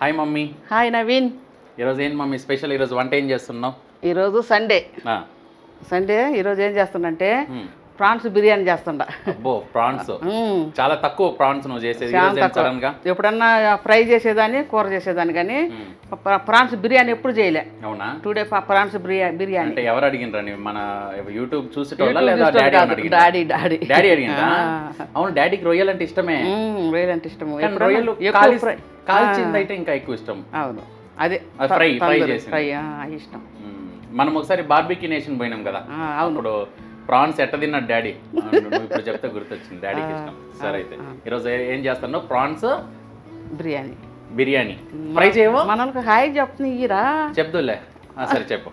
Hi mummy. Hi Naveen. ఈరోజు ఏంటి mummy special? ఈరోజు వంట ఏం చేస్తున్నావు? ఈరోజు సండే ఈరోజు ఏం చేస్తున్నంటే ప్రాన్స్ బిర్యానీ చేస్తుండా. అబ్బో, ప్రాన్స్ చాలా తక్కువ ప్రాన్స్ నువ్వు చేసేది. సడన్ గా ఎప్పుడన్నా ఫ్రై చేసేదాన్ని, కూర చేసేదాన్ని, కానీ ప్రాన్స్ బిర్యానీ ఎప్పుడు చేయలే. అవునా? టుడే ప్రాన్స్ బిర్యానీ అంటే ఎవరు అడిగినరా? మన యూట్యూబ్ చూసేటోళ్ళ లేదా డాడీ అడిగిందా? అవును, డాడీకి రొయ్యలు అంటే ఇష్టమే. రొయ్యలు అంటే ఇష్టము. రొయ్యలు కాల్చింది అయితే ఇంకా ఎక్కువ ఇష్టం. అవును, అదే ఫ్రై చేసి ఇష్టం. మనం ఒకసారి బార్బిక్యూ నేషన్ పోయినాం కదా, అప్పుడు ప్రాన్స్ ఎట్ట తిన్నాడు డాడీ. నువ్వు ఇప్పుడు చెప్తే గుర్తొచ్చింది, డాడీకి ఇష్టం. సరే, అయితే ఈరోజు ఏం చేస్తాను? ప్రాన్స్ బిర్యానీ ఫ్రై చేయవు? మనకు హాయ్ చెప్తున్నా చెప్దులే. సరే చెప్పు.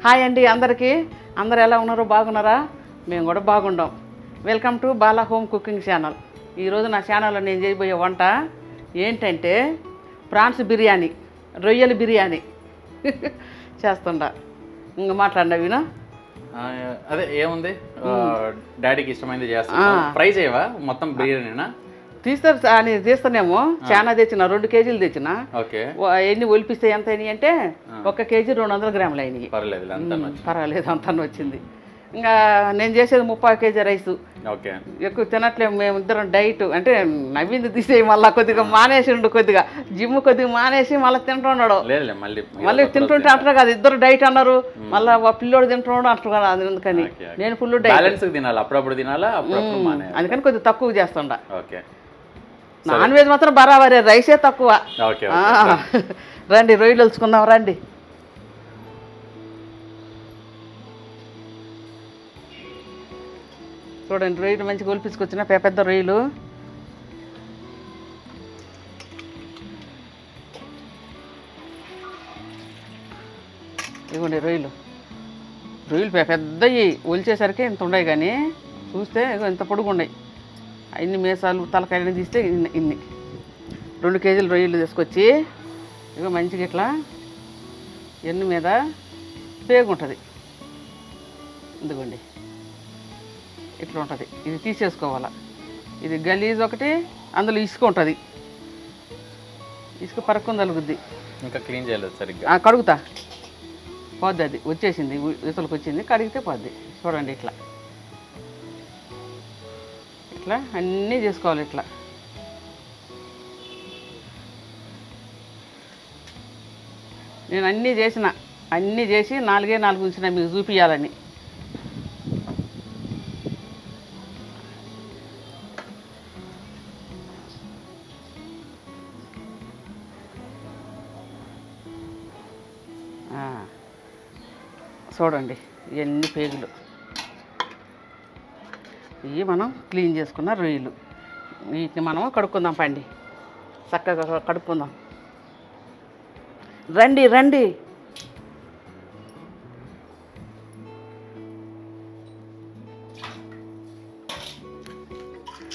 హాయ్ అండి అందరికీ. అందరు ఎలా ఉన్నారు? బాగున్నారా? మేము కూడా బాగుండాం. Welcome to Bala home cooking channel. ఈరోజు నా ఛానల్లో నేను చేయబోయే వంట ఏంటంటే ప్రాన్స్ బిర్యానీ, రొయ్యల బిర్యానీ చేస్తుండా. ఇంకా మాట్లాడినా వినా. అదే ఏముంది, డాడీకి ఇష్టమైంది చేస్తా. ఫ్రై చేయవా? మొత్తం బిర్యానీనా? తీస్తానేమో. చాలా తెచ్చిన, 2 కేజీలు తెచ్చిన. ఎన్ని ఒలిపిస్తే ఎంత అయినాయి అంటే 1 కేజీ 200 గ్రాములు అయినాయి. పర్వాలేదు, అంతా వచ్చింది. ఇంకా నేను చేసేది 30 కేజీ రైసు. ఎక్కువ తినట్లేము మేము ఇద్దరం. డైట్ అంటే నవ్వింది తీసేయి, మళ్ళీ కొద్దిగా మానేసిండు. కొద్దిగా జిమ్ కొద్దిగా మానేసి మళ్ళీ తింటున్నాడు. మళ్ళీ తింటుంటే అంటారు కదా, ఇద్దరు డైట్ అన్నారు. మళ్ళీ పిల్లోడు తింటున్నాడు అంటారు కదా, అందుకని నేను ఫుల్ డైట్ తినాలి. అప్పుడప్పుడు తినాలా, అందుకని కొద్దిగా తక్కువ చేస్తుండా. నాన్ వెజ్ మాత్రం బరాబరే, రైసే తక్కువ. రండి రొయ్యలు తెలుసుకుందాం రండి. చూడండి, రొయ్యలు మంచిగా ఒలిపించుకొచ్చిన పెద్ద రొయ్యలు. ఇవ్వండి రొయ్యలు పెద్దవి ఒలిచేసరికి ఇంత ఉన్నాయి, కానీ చూస్తే ఇంత పొడుగు ఉన్నాయి. ఇన్ని మీసాలు తలకాయలు తీస్తే ఇన్ని 2 కేజీలు రొయ్యలు తీసుకొచ్చి ఇక మంచిగా ఇట్లా ఎన్ను మీద పేగు ఉంటుంది. ఇదిగోండి ఇట్లా ఉంటుంది. ఇది తీసేసుకోవాలా. ఇది గలీజ్ ఒకటి, అందులో ఇసుక ఉంటుంది. ఇసుక పరక్కుని తలుగుద్ది. ఇంకా క్లీన్ చేయలేదు సరిగ్గా. కడుగుతా, పోద్ది. అది వచ్చేసింది, ఇసులకు వచ్చింది, కడిగితే పోద్ది. చూడండి ఇట్లా ఇట్లా అన్నీ చేసుకోవాలి. ఇట్లా నేను అన్నీ చేసి 4 ఉంచిన మీకు చూపించాలని. చూడండి ఇవన్నీ పేగులు. ఇవి మనం క్లీన్ చేసుకున్న రొయ్యలు. వీటిని మనం కడుక్కుందాం. పండి చక్కగా కడుక్కుందాం. రండి.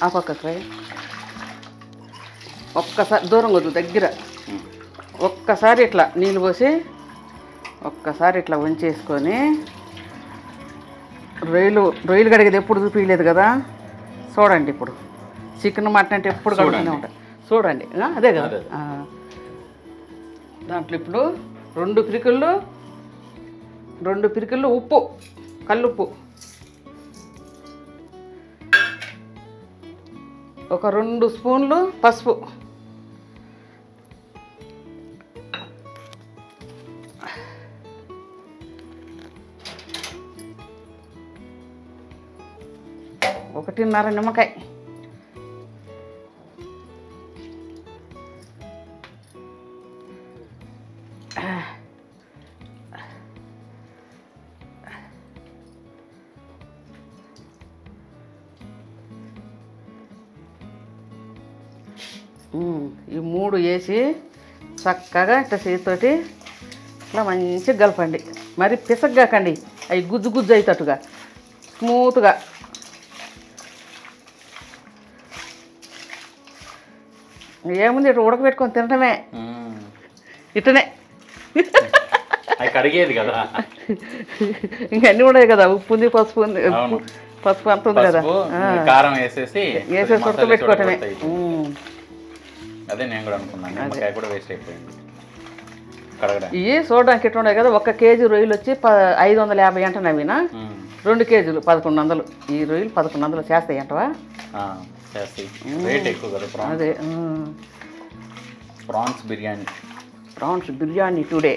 ఆ పక్కకి ఒక్కసారి దూరం వద్దు, దగ్గర. ఒక్కసారి ఇట్లా నీళ్ళు పోసి ఒక్కసారి ఇట్లా ఉంచేసుకొని, రొయ్యలు కడిగేది ఎప్పుడు చూపించలేదు కదా. చూడండి, ఇప్పుడు చికెన్ మటన్ అంటే ఎప్పుడు కడుగుతూనే ఉంటాయి. చూడండి, అదే కదా. దాంట్లో ఇప్పుడు 2 పిరికిళ్ళు ఉప్పు, కల్లుప్పు, ఒక 2 స్పూన్లు పసుపు, ఒకటిన్నర నిమ్మకాయ, ఈ 3 వేసి చక్కగా ఇట్లా చేతితోటి ఇట్లా మంచిగా కలపండి. మరి పిసగ్గాకండి, అవి గుజ్జు అవుతట్టుగా స్మూత్గా. ఏముంది, ఇట్లా ఉడకబెట్టుకొని తినటమే. ఇట్లనే కడిగేది కదా. ఇంకా అన్నీ ఉన్నాయి కదా, ఉప్పు ఉంది, పసుపు ఉంది, పసుపు అంత ఉంది కదా, కారం వేసేసి ఉడకబెట్టుకోవటమే. అదే నేను కూడా అనుకున్నాను, నిమ్మకాయ కూడా వేస్ట్ అయిపోయింది కడగడానికి. ఇవి చూడడానికి ఎట్లా ఉన్నాయి కదా, 1 కేజీ రొయ్యలు వచ్చి 550 అంట నవీనా, 2 కేజీలు 1100. ఈ రొయ్యలు 1100 చేస్తాయి అంటవా? చేస్తాయి, రేట్ ఎక్కువ కదా ప్రాన్స్. అదే ప్రాన్స్ బిర్యానీ టుడే.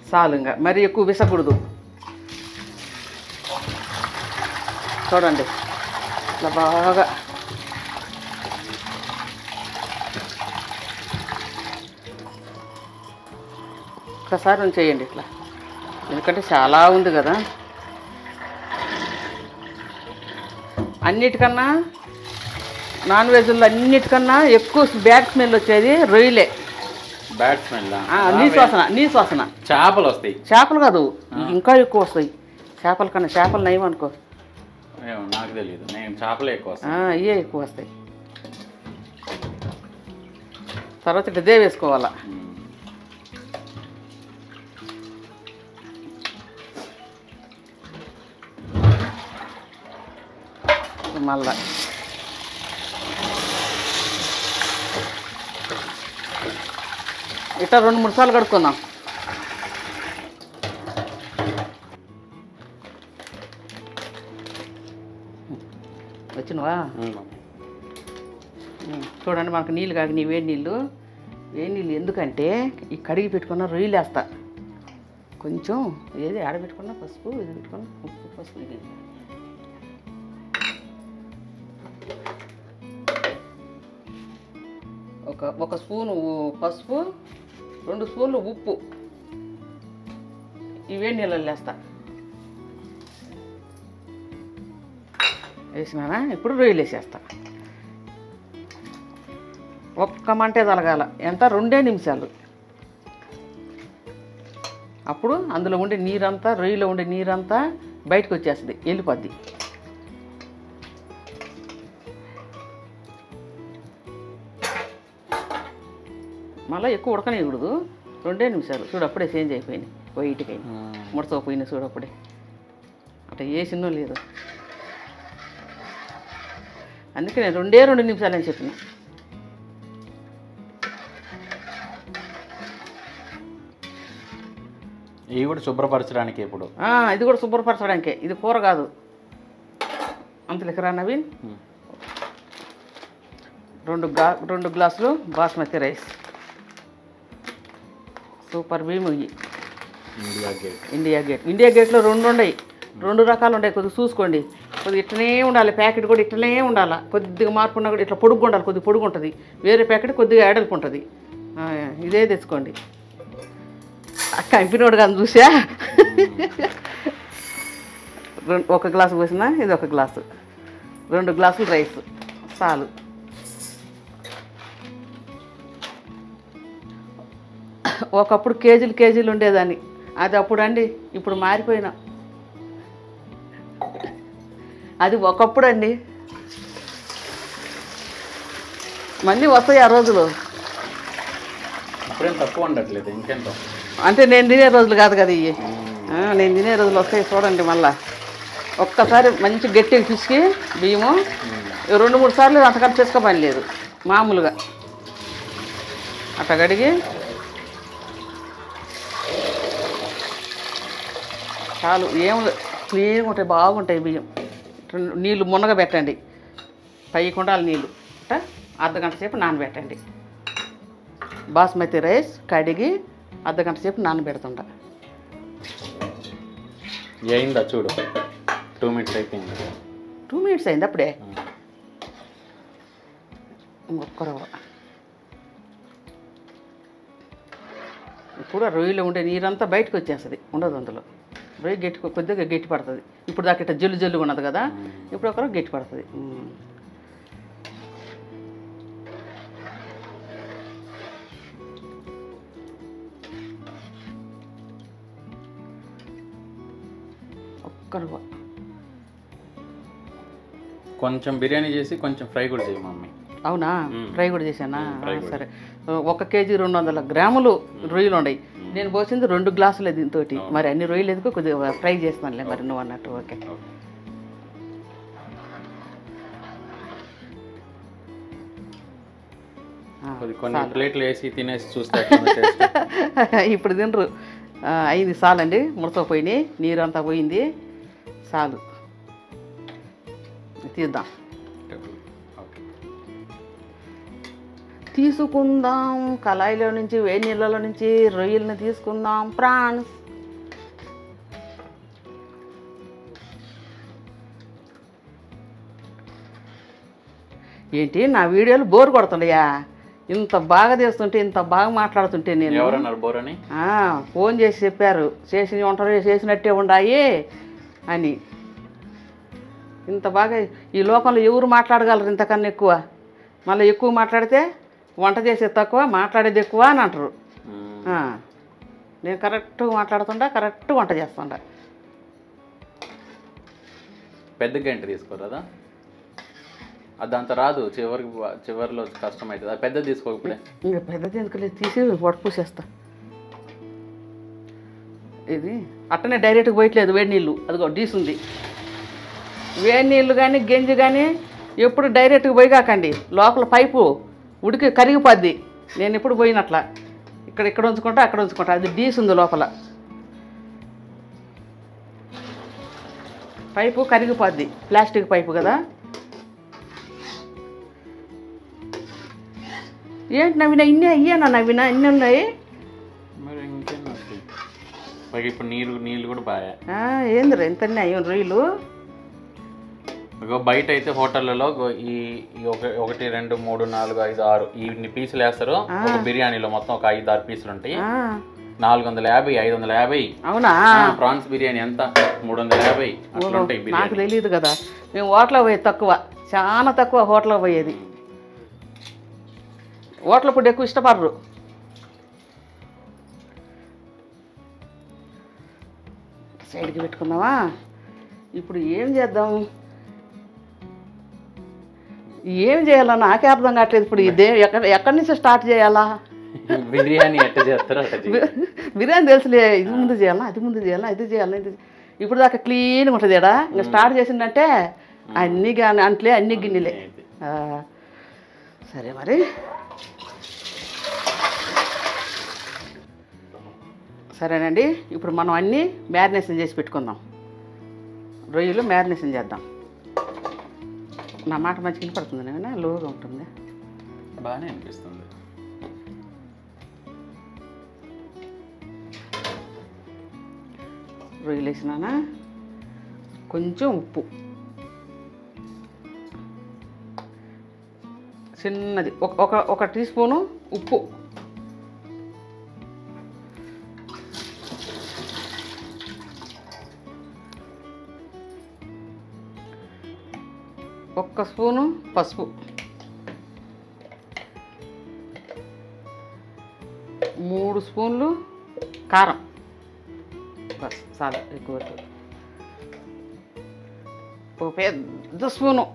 చాలు, ఇంకా మరి ఎక్కువ విసకూడదు. చూడండి ఇట్లా బాగా ఒక్కసారి చేయండి ఇట్లా, ఎందుకంటే చాలా ఉంది కదా. అన్నిటికన్నా నాన్ వెజ్లో అన్నిటికన్నా ఎక్కువ బ్యాడ్ స్మెల్ వచ్చేది రొయ్యలే. బ్యాడ్ స్మెల్, నీ శ్వాసన. చేపలు వస్తాయి, చేపలు కాదు ఇంకా ఎక్కువ వస్తాయి. చేపల కన్నా చేపలు నయం అనుకో. నాకు తెలియదు, నేను చేపలే ఎక్కువ వస్తాయి. ఇవే ఎక్కువ వస్తాయి. తర్వాత ఇదే వేసుకోవాలా. మళ్ళా ఇట్లా 2-3 సార్లు కడుక్కుందాం. వచ్చినవా? చూడండి, మనకు నీళ్ళు కాక వేడి నీళ్ళు ఎందుకంటే ఈ కడిగి పెట్టుకున్న రొయ్యలు వేస్తా కొంచెం. ఏది ఆడబెట్టుకున్నా పసుపు, ఇది పెట్టుకున్నా ఉప్పు, పసుపు, ఇది ఒక స్పూను పసుపు, 2 స్పూన్లు ఉప్పు ఈ వేడి నీళ్ళల్లో వేస్తా. వేసినానా? ఇప్పుడు రొయ్యలు వేసేస్తా. ఒక్క మంటే తలగాల, ఎంత 2 నిమిషాలు. అప్పుడు అందులో ఉండే నీరంతా, రొయ్యలో ఉండే నీరంతా బయటకు వచ్చేస్తుంది, వెళ్ళిపోద్ది. మళ్ళీ ఎక్కువ ఉడకనియకూడదు, 2 నిమిషాలు. చూడు అప్పుడే చేంజ్ అయిపోయినాయి, వైట్కి ముడతపోయినాయి. చూడు అప్పుడే అట్లా వేసినో లేదు. అందుకే నేను 2 నిమిషాలు అని చెప్పిన. ఇవి కూడా శుభ్రపరచడానికి. ఇప్పుడు ఇది కూడా శుభ్రపరచడానికే, ఇది కూర కాదు. అంతలకి రా నవీన్. 2 గ్లాసులు బాస్మతి రైస్, సూపర్ భీమ్. ఇవి ఇండియా గేట్లో 2 ఉన్నాయి, 2 రకాలు ఉన్నాయి. కొద్దిగా చూసుకోండి, కొద్దిగా ఇట్లనే ఉండాలి. ప్యాకెట్ కూడా ఇట్లనే ఉండాలి, కొద్దిగా మార్పు ఉన్నా కూడా ఇట్లా పొడుగు ఉండాలి. కొద్దిగా పొడుగు ఉంటుంది, వేరే ప్యాకెట్ కొద్దిగా ఎడల్పు ఉంటుంది. ఇదే తెచ్చుకోండి. కంపెనీడు కానీ చూసా. 1 గ్లాసు పోసినా, ఇది 1 గ్లాసు, 2 గ్లాసులు రైస్ చాలు. ఒకప్పుడు కేజీలు ఉండేదాన్ని, అది అప్పుడు అండి. ఇప్పుడు మారిపోయినా. అది ఒకప్పుడు అండి. మళ్ళీ వస్తాయి ఆ రోజులు. ఇప్పుడేం తక్కువ ఉండట్లేదు, ఇంకెంత అంటే నేను తినే రోజులు కాదు కదా ఇవి. నేను తినే రోజులు వస్తాయి చూడండి. మళ్ళా ఒక్కసారి మంచి గట్టిగా పిసికి బియ్యము 2-3 సార్లు అంతకంటే చేసుకోపని లేదు. మామూలుగా అట్లా కడిగి చాలు. ఏం క్లీన్గా ఉంటాయి, బాగుంటాయి బియ్యం. నీళ్ళు మునగ పెట్టండి, 10 కుండాల నీళ్ళు అట్లా అర్ధగంట సేపు నానబెట్టండి. బాస్మతి రైస్ కడిగి అర్ధగంట సేపు నానబెడుతుంటా. అయిందా చూడు, 2 మినిట్స్ అయిపోయింది. 2 మినిట్స్ అయింది అప్పుడే. ఇంకొక రవ్వ. ఇప్పుడు రొయ్యలో ఉండే నీరంతా బయటకు వచ్చేస్తుంది, ఉండదు అందులో. రొయ్య కొద్దిగా గట్టి పడుతుంది. ఇప్పుడు దాకా ఇట్లా జల్లు ఉన్నది కదా, ఇప్పుడు ఒక గట్టి పడుతుంది. ఒక్క కొంచెం బిర్యానీ చేసి కొంచెం ఫ్రై కూడా చేయి మమ్మీ. అవునా? ఫ్రై కూడా చేశానా? సరే. 1 కేజీ 200 గ్రాములు రొయ్యలు ఉన్నాయి. నేను పోసింది 2 గ్లాసులు దీంతో. మరి అన్ని రొయ్యలు ఎందుకు కొద్దిగా ఫ్రై చేస్తానులే మరి నువ్వు అన్నట్టు. ఓకే. కొన్ని ప్లేట్లు వేసి తినేసి చూస్తే ఇప్పుడు తినరు. అయింది చాలండి, ముడతపోయినాయి, నీరు అంతా పోయింది, చాలు తీద్దాం. తీసుకుందాం కళాయిలో నుంచి, వేడి నీళ్ళలో నుంచి రొయ్యలను తీసుకుందాం ప్రాన్స్. ఏంటి నా వీడియోలు బోర్ కొడుతుండయా? ఇంత బాగా చేస్తుంటే, ఇంత బాగా మాట్లాడుతుంటే నేను ఫోన్ చేసి చెప్పారు, చేసి ఉంటారు చేసినట్టే ఉండాయి అని. ఇంత బాగా ఈ లోకంలో ఎవరు మాట్లాడగలరు ఇంతకన్నా ఎక్కువ? మళ్ళీ ఎక్కువ మాట్లాడితే వంట చేసేది తక్కువ, మాట్లాడేది ఎక్కువ అని అంటారు. నేను కరెక్ట్గా మాట్లాడుతుండా, కరెక్ట్గా వంట చేస్తుండా. పెద్ద గంట తీసుకోరాదా? అది అంత రాదు, చివరిలో కష్టం అవుతుంది. అది పెద్దది తీసుకో. ఇప్పుడే ఇంకా పెద్దది ఎందుకు తీసి వడ పూసేస్తా. ఇది అట్టనే డైరెక్ట్గా పోయట్లేదు వేడి నీళ్ళు, అదిగో డీస్ ఉంది. వేడి నీళ్ళు కానీ గంజి కానీ ఎప్పుడు డైరెక్ట్గా పోయి కాకండి, లోపల పైపు ఉడికి కరిగిపోద్ది. నేను ఎప్పుడు పోయినట్లా ఇక్కడ ఉంచుకుంటా, అక్కడ ఉంచుకుంటా. అది డీస్ ఉంది లోపల, పైపు కరిగిపోద్ది, ప్లాస్టిక్ పైపు కదా. ఏంటి నవ్వినా ఇన్ని అయ్యానా? నవ్వినా ఇన్ని ఉన్నాయి మరి ఇంకేం. ఇప్పుడు నీళ్ళు కూడా బాగా ఏందిరా ఎంత అయ్యాం రొయ్యలు. బయట అయితే హోటళ్ళలో ఈ 1 2 3 4 5 6 ఇన్ని పీసులు వేస్తారు. ఒక బిర్యానీలో మొత్తం ఒక 5 6 పీసులు ఉంటాయి. 450 550. అవునా? ప్రాన్స్ బిర్యానీ ఎంత 350 అట్లా ఉంటాయి. నాకు తెలియదు కదా, మేము హోటల్లో పోయేది తక్కువ, చాలా తక్కువ హోటల్లో పోయేది. హోటల్ ఫుడ్ ఎక్కువ ఇష్టపడరు. సైడ్కి పెట్టుకుందామా? ఇప్పుడు ఏం చేద్దాం, ఏం చేయాలా నాకే అర్థం కావట్లేదు. ఇప్పుడు ఇదే ఎక్కడి నుంచి స్టార్ట్ చేయాలా? బిర్యానీ ఎట్లా చేస్తారో బిర్యానీ తెలుసులే, ఇది ముందు చేయాలా, అది ముందు చేయాలా, ఇది చేయాలా, ఇది ఇప్పుడు దాకా క్లీన్గా ఉంటుంది ఏడా. ఇంకా స్టార్ట్ చేసిందంటే అన్నీ కానీ అంట్లే, అన్ని గిన్నెలే. సరే మరి సరేనండి. ఇప్పుడు మనం అన్నీ మ్యారినేషన్ చేసి పెట్టుకుందాం. రొయ్యలు మ్యారినేషన్ చేద్దాం. నా మాట మంచిగా వినపడుతుంది, నేనా లోగా ఉంటుంది? బాగానే అనిపిస్తుంది. రొయ్యలు వేసినానా, కొంచెం ఉప్పు, చిన్నది ఒక టీ స్పూను ఉప్పు, ఒక్క స్పూను పసుపు, 3 స్పూన్లు కారం, బస్ చాలా ఎక్కువ. ఒక పెద్ద స్పూను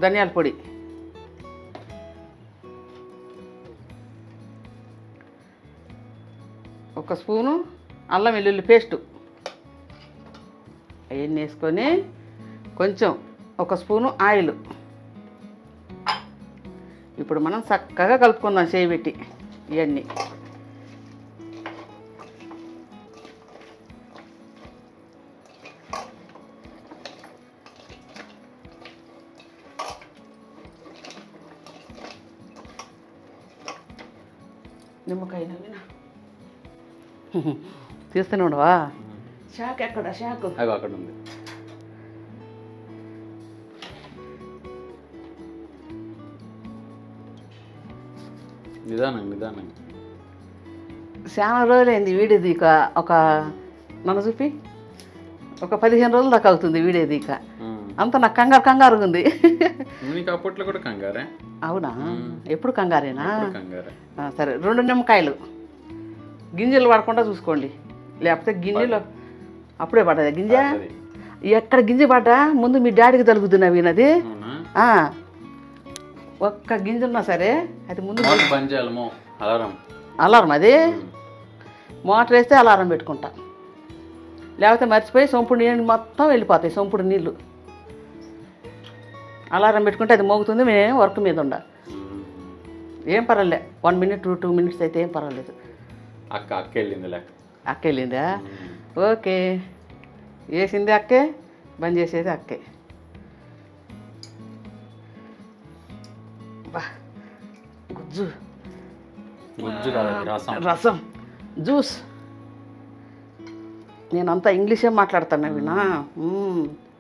ధనియాల పొడి, ఒక స్పూను అల్లం వెల్లుల్లి పేస్టు అవన్నీ వేసుకొని కొంచెం ఒక స్పూను ఆయిల్. ఇప్పుడు మనం చక్కగా కలుపుకుందాం చేయి పెట్టి ఇవన్నీ. నిమ్మకాయ తీస్తూనే ఉండవా? షాక్ ఎక్కడ? షాక్ అక్కడ ఉంది. నిదానం నిదానం. చాలా రోజులైంది వీడియో దీక. ఒక నన్ను చూపి ఒక 15 రోజుల దాకా అవుతుంది వీడియో దీక. అంత నాకు కంగారుగా ఉంది. అప్పట్లో కూడా కంగారే. అవునా? ఎప్పుడు కంగారేనా? సరే, 2 నిమ్మకాయలు గింజలు పడకుండా చూసుకోండి, లేకపోతే గింజలు అప్పుడే పడ్డది గింజ. ఎక్కడ గింజ పడ్డా ముందు మీ డాడీకి తలుగుతున్నా వినది. ఒక్క గింజ ఉన్నా సరే అది ముందు అలారం. అది మోటార్ వేస్తే అలారం పెట్టుకుంటా, లేకపోతే మర్చిపోయి సొంపుడు నీళ్ళు మొత్తం వెళ్ళిపోతాయి. సొంపుడు నీళ్ళు అలారం పెట్టుకుంటే అది మోగుతుంది, మేము వర్క్ మీద ఉండ. ఏం పర్వాలే 1 minute 2 minutes అయితే ఏం పర్వాలేదు. అక్క వెళ్ళిందిలే. అక్క వెళ్ళిందా? ఓకే, వేసింది అక్కే, బంద్ చేసేది అక్కే. గుజ్జు రసం జ్యూస్. నేను అంతా ఇంగ్లీషే మాట్లాడతాను వినా,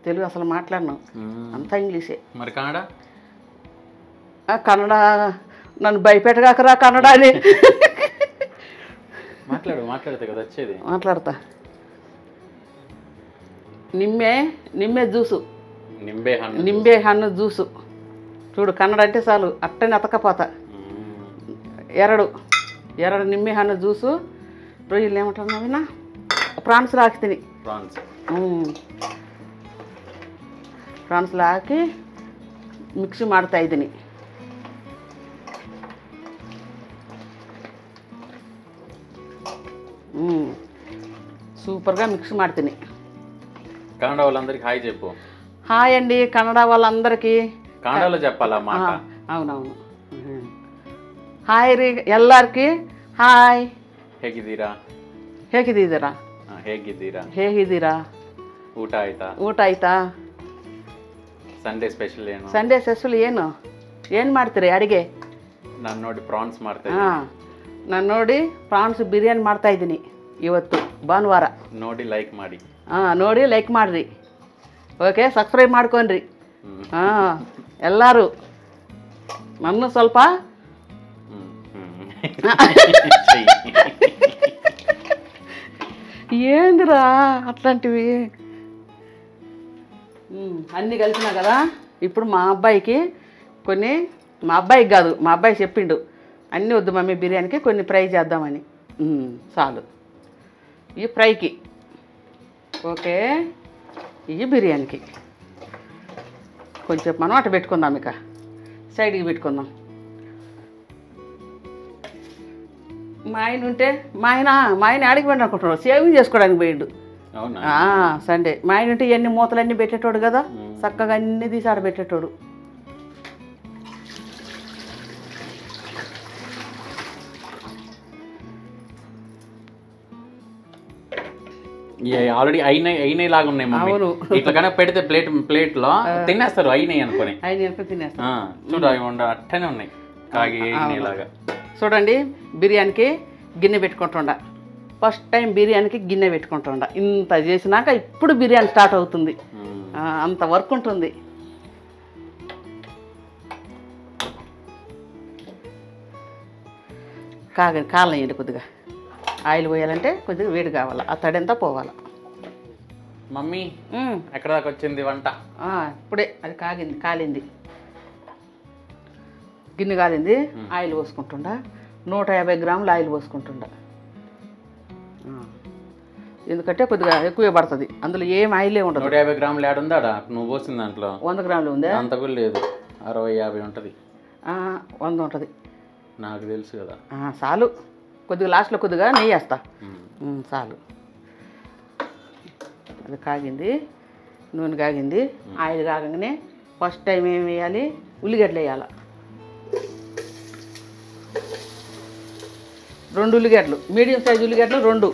తెలుగు అసలు మాట్లాడను, అంతా ఇంగ్లీషే. మరి కన్నడ? కన్నడ నన్ను భయపెట్టగాకరా కన్నడ అని. మాట్లాడితే కదా వచ్చేది. మాట్లాడతా. నిమ్మే జ్యూసు, నింబే హన్ను జ్యూసు. చూడు కన్నడ అంటే చాలు అట్టని అతకపోతా. ఎరడు నిమ్మే హన్ను జ్యూసు. రొయ్యలు ఏమంటారు వినా, ప్రాన్స్లో ಹಾಕಿ తిని, ಪ್ರಾನ್ಸ್లో ಹಾಕಿ ಮಿಕ್ಸ್ ಮಾಡ್ತಾ ಇದ್ದೀನಿ. సూపర్గా మిక్స్ ಮಾಡ್ತೀನಿ. కన్నడ వాళ్ళందరికీ హాయ్ చెప్పు. హాయ్ అండి కన్నడ వాళ్ళందరికీ. కన్నడలో చెప్పాలా మాట? అవునవును. హాయ్ ರೀ ಎಲ್ಲಾರ್ಕಿ ಹಾಯ್. ಹೇಗಿದ್ದೀರಾ? ಹೇಗಿದ್ದೀರಾ? ಊಟ ಆಯ್ತಾ? ಸಂಡೇ ಸ್ಪೆಷಲ್ ಏನು? ಏನು ಮಾಡ್ತೀರಿ ಅಡಿಗೆ? ನಾನು ನೋಡಿ ಪ್ರಾನ್ಸ್ ಮಾಡ್ತಾ ನಾನು ನೋಡಿ ಪ್ರಾನ್ಸ್ ಬಿರಿಯಾನಿ ಮಾಡ್ತಾ ಇದ್ದೀನಿ ಇವತ್ತು ಭಾನುವಾರ. ನೋಡಿ ಲೈಕ್ ಮಾಡಿ. ನೋಡಿ ಲೈಕ್ ಮಾಡಿರಿ. ಓಕೆ, ಸಬ್ಸ್ಕ್ರೈಬ್ ಮಾಡ್ಕೊನ್ರಿ. ಎಲ್ಲರೂ ನನ್ನು ಸ್ವಲ್ಪ ఏందిరా అట్లాంటివి అన్నీ కలిసినా కదా. ఇప్పుడు మా అబ్బాయికి కాదు, మా అబ్బాయి చెప్పిండు అన్నీ వద్దు మమ్మీ బిర్యానీకి కొన్ని ఫ్రై చేద్దామని. చాలు ఈ ఫ్రైకి. ఓకే, ఇవి బిర్యానీకి కొంచెం మనం అటు పెట్టుకుందాం, ఇక సైడ్కి పెట్టుకుందాం. మా ఆయన ఆడికి పోయిన అనుకుంటున్నాడు, సేవింగ్ చేసుకోవడానికి పోయిండు సండే. మా ఆయన ఉంటే ఇవన్నీ మూతలన్నీ పెట్టేటోడు కదా, చక్కగా అన్నీ తీసి ఆడ పెట్టేటోడు. ఆల్రెడీ అయినాయి లాగా ఉన్నాయి. అవును, ఇట్లా కనుక పెడితే ప్లేట్లో తినేస్తారు. అయినాయి అనుకుని తినేస్తారు. చూడు అవి అట్టనే ఉన్నాయి కాగిలాగా. చూడండి బిర్యానీకి గిన్నె పెట్టుకుంటుండ. ఫస్ట్ టైం బిర్యానీకి గిన్నె పెట్టుకుంటుండ. ఇంత చేసినాక ఇప్పుడు బిర్యానీ స్టార్ట్ అవుతుంది. అంత వర్క్ ఉంటుంది. కాలనీయండి కొద్దిగా. ఆయిల్ పోయాలంటే కొద్దిగా వేడి కావాలి, ఆ తడంతా పోవాలి. మమ్మీ ఎక్కడ దాకా వచ్చింది వంట? ఇప్పుడే అది కాలింది, గిన్నె కాలింది. ఆయిల్ పోసుకుంటుండ. 150 గ్రాములు ఆయిల్ పోసుకుంటుండ. ఎందుకంటే కొద్దిగా ఎక్కువే పడుతుంది, అందులో ఏం ఆయిలే ఉండదు. 150 గ్రాములు యాడ్ ఉందా? నువ్వు పోసిన దాంట్లో 100 గ్రాములు ఉందా? అంత కూడా లేదు, 60-50 ఉంటుంది. 100 ఉంటుంది నాకు తెలుసు కదా. చాలు, కొద్దిగా లాస్ట్లో కొద్దిగా నెయ్యి వేస్తా. చాలు. అది కాగింది, నూనె కాగింది. ఆయిల్ కాగానే ఫస్ట్ టైం ఏం వేయాలి, ఉల్లిగడ్డలు వేయాలి. 2 ఉల్లిగడ్డలు, మీడియం సైజు ఉల్లిగడ్డలు 2.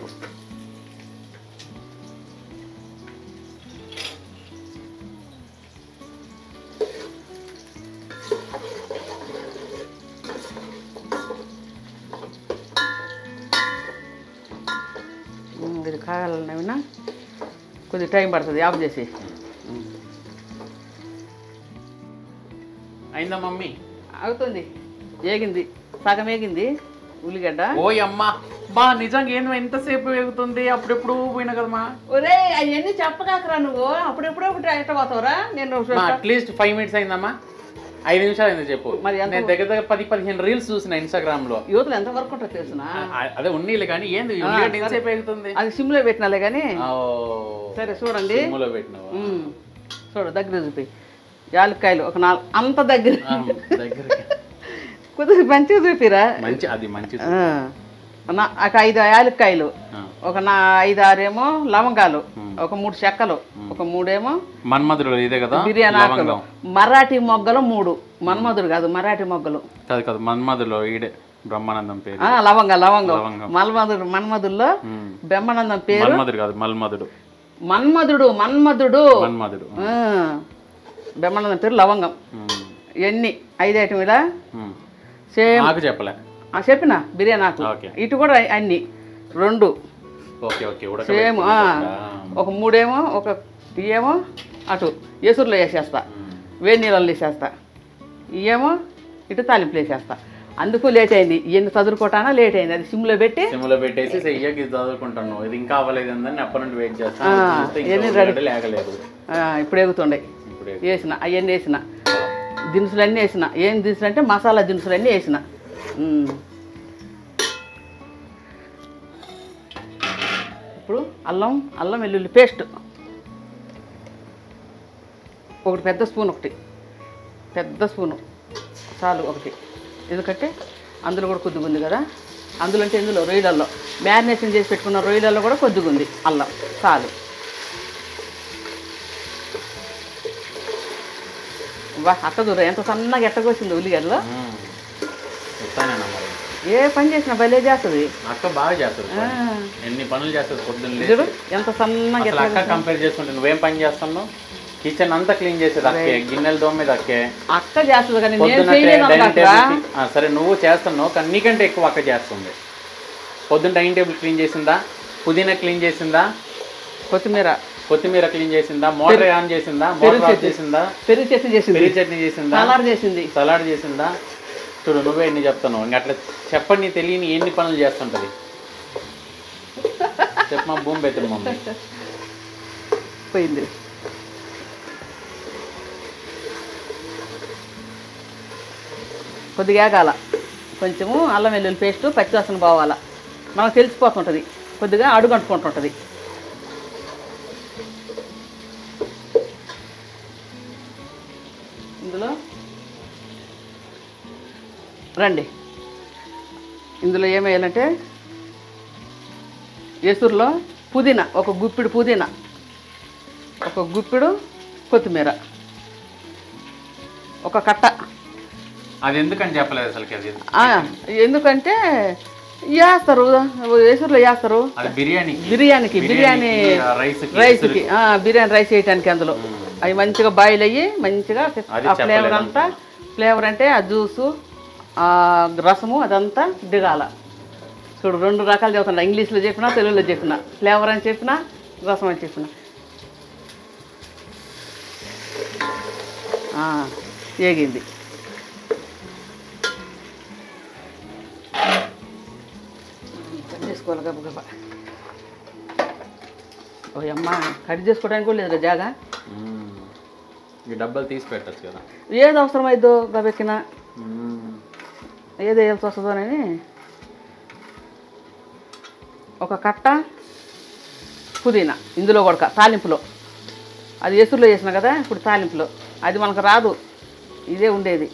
ఇది కాగాలన్నా కొద్దిగా టైం పడుతుంది, ఆఫ్ చేసి. అయిందా మమ్మీ? అవుతుంది, వేగింది, సగం వేగింది ఉల్లిగడ్డ. ఓ అమ్మా బా, నిజంగా ఏందో ఎంతసేపు వేగుతుంది? అప్పుడెప్పుడు పోయినా కదమ్మా. ఒరే అవన్నీ చెప్పకాకరా నువ్వు, అప్పుడెప్పుడు ఎట్ట పోతావురా? నేను అట్లీస్ట్ 5 minutes అయిందమ్మా. 5 నిమిషాలు అయింది చెప్పు. మరి నేను దగ్గర 10-15 రీల్స్ చూసిన ఇన్స్టాగ్రామ్ లో. యువతలు ఎంత వరకు ఉంటుంది తెలుసునా? అదే ఉన్నీలే కానీ ఏంది ఎంతసేపు వేగుతుంది? అది సిమ్లో పెట్టినాలే కానీ. సరే చూడండి, సిమ్లో పెట్టినావా? చూడు దగ్గర చూపి. యాలక్కాయలు ఒక 4 అంత దగ్గర కొద్దిగా మంచిగా చూపిరా. అది మంచి 5 యాలక్కాయలు, ఒక 5-6 ఏమో లవంగాలు, ఒక 3 చెక్కలు, ఒక 3 ఏమో మన్మధుడు ఇదే కదా బిర్యానీ ఆకులు, మరాఠీ మొగ్గలు 3. మన్మధుడు కాదు, మరాఠీ మొగ్గలు కాదు కాదు, మన్మధులో ఈడే బ్రహ్మానందం పేరు. లవంగం మన్మధుల్లో బ్రహ్మానందం పేరు. మన్మధుడు కాదు, మన్మధుడు. మన్మధుడు మన్మధుడు బ్రహ్మానందం పేరు లవంగం. ఎన్ని 5 ఐటమ్ ఇలా సేమ్. నాకు చెప్పలే, చెప్పిన బిర్యానీ ఆకు. ఇటు కూడా అన్ని 2 సేమ్. ఒక 3 ఏమో, ఒక ఏమో అటు ఎసురులో వేసేస్తా, వేడి నీళ్ళలో వేసేస్తా. ఇవేమో ఇటు తాలింపులు వేసేస్తా. అందుకు లేట్ అయింది. ఇవన్నీ చదువుకోవటానా లేట్ అయింది. అది సిమ్లో పెట్టేసి చెయ్యకి చదువుకుంటాను. ఇది ఇంకా అవ్వలేదు అని అప్పటి నుండి వెయిట్ చేస్తాను. ఇప్పుడు ఎగుతుండే వేసిన, అవన్నీ వేసిన, దినుసులన్నీ వేసిన. ఏం దినుసులు అంటే మసాలా దినుసులన్నీ వేసిన. ఇప్పుడు అల్లం వెల్లుల్లి పేస్ట్ ఒకటి, పెద్ద స్పూన్, ఒకటి పెద్ద స్పూను చాలు, ఒకటి. ఎందుకంటే అందులో కూడా కొద్దిగా ఉంది కదా. అందులో అంటే ఇందులో రొయ్యలలో మ్యారినేషన్ చేసి పెట్టుకున్న రొయ్యలలో కూడా కొద్దిగా ఉంది అల్లం, చాలు. వా అక్క దూరం ఎంత సన్నగా ఎట్టకొచ్చింది ఉల్లిగడ్డలో. ఏ పని చేసినా భలే చేస్తుంది అక్క, బాగా చేస్తుంది. ఎన్ని పనులు చేస్తుంది పొద్దున్న. చూడు ఎంత సన్నగా. అక్క కంపేర్ చేసుకుంటే నువ్వేం పని చేస్తున్నావు? కిచెన్ అంతా క్లీన్ చేసేది అక్కే, గిన్నెలు దోమేది అక్కే. అక్క చేస్తుంది కానీ సరే నువ్వు చేస్తున్నావు, కానీ నీకంటే ఎక్కువ అక్క చేస్తుంది. పొద్దున్న డైనింగ్ టేబుల్ క్లీన్ చేసిందా, పుదీనా క్లీన్ చేసిందా, కొత్తిమీర క్లీన్ చేసిందా, మోటార్ ఆన్ చేసిందా, మోటార్ ఆఫ్ చేసిందా, పెరుగు చట్నీ చేసిందా, సలాడ్ చేసిందా. చూడు నువ్వే ఎన్ని చెప్తున్నావు. ఇంక అట్లా చెప్పండి, తెలియని ఎన్ని పనులు చేస్తుంటది. చెప్పమా, భూమి బెత్తరు మమ్మీ పోయింది. కొద్దిగా ఆగాల, కొంచెము అల్లం వెల్లుల్లి పేస్టు పచ్చివాసన పోవాలా. మనకు తెలిసిపోతుంటుంది, కొద్దిగా అడుగంటుకుంటుంటుంది. ఇందులో రండి, ఇందులో ఏమేయాలంటే ఎసురులో పుదీనా, ఒక గుప్పిడు పుదీనా, ఒక గుప్పిడు కొత్తిమీర, ఒక కట్ట. అది ఎందుకని చెప్పలేదు అసలు. ఎందుకంటే వేస్తారు, ఎసురులో వేస్తారు బిర్యానీకి, బిర్యానీ రైస్కి, బిర్యానీ రైస్ వేయటానికి. అందులో అవి మంచిగా బాయిల్ అయ్యి మంచిగా ఆ ఫ్లేవర్ అంతా, ఫ్లేవర్ అంటే ఆ జ్యూసు, ఆ రసము అదంతా దిగాల. చూడు 2 రకాలు చెప్తున్నా, ఇంగ్లీష్లో చెప్పినా తెలుగులో చెప్పిన. ఫ్లేవర్ అని చెప్పిన, రసం అని చెప్పిన. ఏగింది. కట్ చేసుకోవాలి గబ గబ. ఓ అమ్మ, కట్ చేసుకోవడానికి కూడా లేదు జాగా. ఈ డబ్బాలు తీసి పెట్టచ్చు కదా, ఏది అవసరమైద్దో గబెక్కిన, ఏది వేయాల్సి వస్తుందోనని. ఒక కట్ట పుదీనా ఇందులో కూడా తాలింపులో. అది ఎసురులో వేసిన కదా, ఇప్పుడు తాలింపులో అది మనకు రాదు, ఇదే ఉండేది.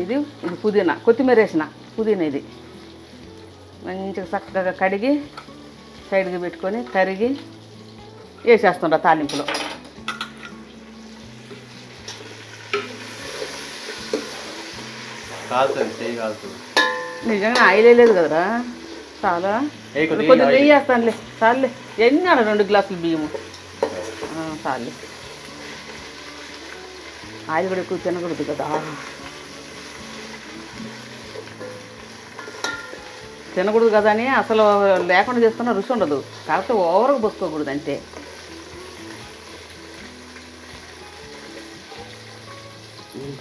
ఇది పుదీనా, కొత్తిమీర వేసిన పుదీనా. ఇది మంచిగా చక్కగా కడిగి సైడ్కి పెట్టుకొని తరిగి వేసేస్తుండ్రా తాలింపులో. నిజంగా ఆయిల్ వేయలేదు కదరా, చాలా కొద్దిగా నెయ్యి వేస్తానులే, చాలులే. ఎన్ని 2 గ్లాసులు బియ్యము చాలులే. ఆయిల్ కూడా ఎక్కువ తినకూడదు కదా, తినకూడదు కదా అని అసలు లేకుండా చేసుకున్న రుచి ఉండదు. కాకపోతే ఓవర్గా పోసుకోకూడదు అంతే.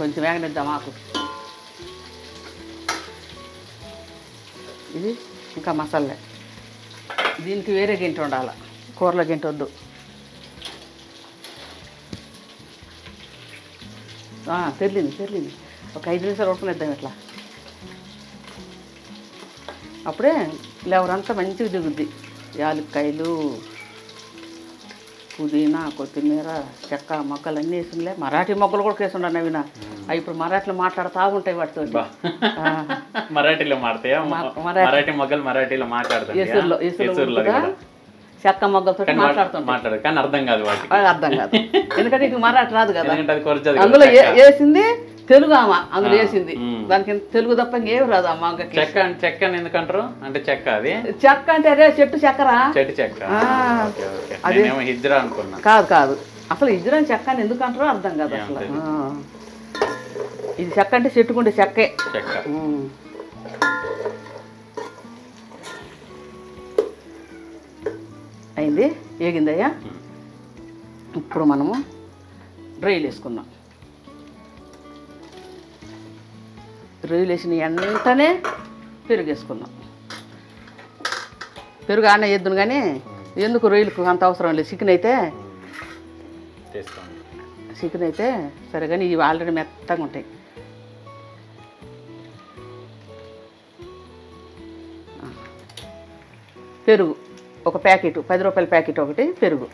కొంచెం వేగనిద్దాం ఆకు. ఇది ఇంకా మసాలా, దీనికి వేరే గింట ఉండాలి, కూరలో గింట వద్దు. తెరిలింది. ఒక 5 నిమిషాలు ఉడకనిద్దాం ఇట్లా. అప్పుడే ఫ్లేవర్ అంతా మంచిగా దిగుద్ది. యాలక్కాయలు, పుదీనా కొత్తిమీర చెక్క మొక్కలు అన్నీ వేసిందిలే. మరాఠీ మొక్కలు కూడా వేసుండ నవీన. అవి ఇప్పుడు మరాఠీలో మాట్లాడుతూ ఉంటాయి వాటితో. మరాఠీలో మాట్లాడతాయా? మరాఠీ మొగ్గలు మరాఠీలో మాట్లాడతాయి. చెక్క మొగ్గలతో మాట్లాడదు కానీ అర్థం కాదు వాటికి. అర్థం కాదు ఎందుకంటే ఇక మరాఠీ రాదు కదా. అందులో వేసింది తెలుగు ఆమె, అందులో వేసింది. దానికి తెలుగు తప్ప ఇంకేం రాదు ఆ మొగ్గకి. చెక్క ఎందుకంటారు అంటే చెక్క అది చెక్క అంటే అదే చెట్టు చెక్కరా. చెట్టు చెక్క అదే హిజ్రా అనుకున్నా. కాదు కాదు, అసలు హిజ్రా చెక్క అని ఎందుకు అంటారో అర్థం కాదు అసలు. ఇది చెక్క అంటే చెట్టుకుంటే చెక్కే. చెక్క అయింది, ఏగిందయ్యా. ఇప్పుడు మనము రొయ్యలు వేసుకుందాం. రొయ్యలు వేసిన వెంటనే పెరుగు వేసుకుందాం. పెరుగు ఆడ వేద్దును కానీ ఎందుకు రొయ్యలకు అంత అవసరం లేదు. చికెన్ అయితే సరే, కానీ ఇవి ఆల్రెడీ మెత్తగా ఉంటాయి. పెరుగు ఒక ప్యాకెట్, 10 రూపాయల ప్యాకెట్ ఒకటి పెరుగు.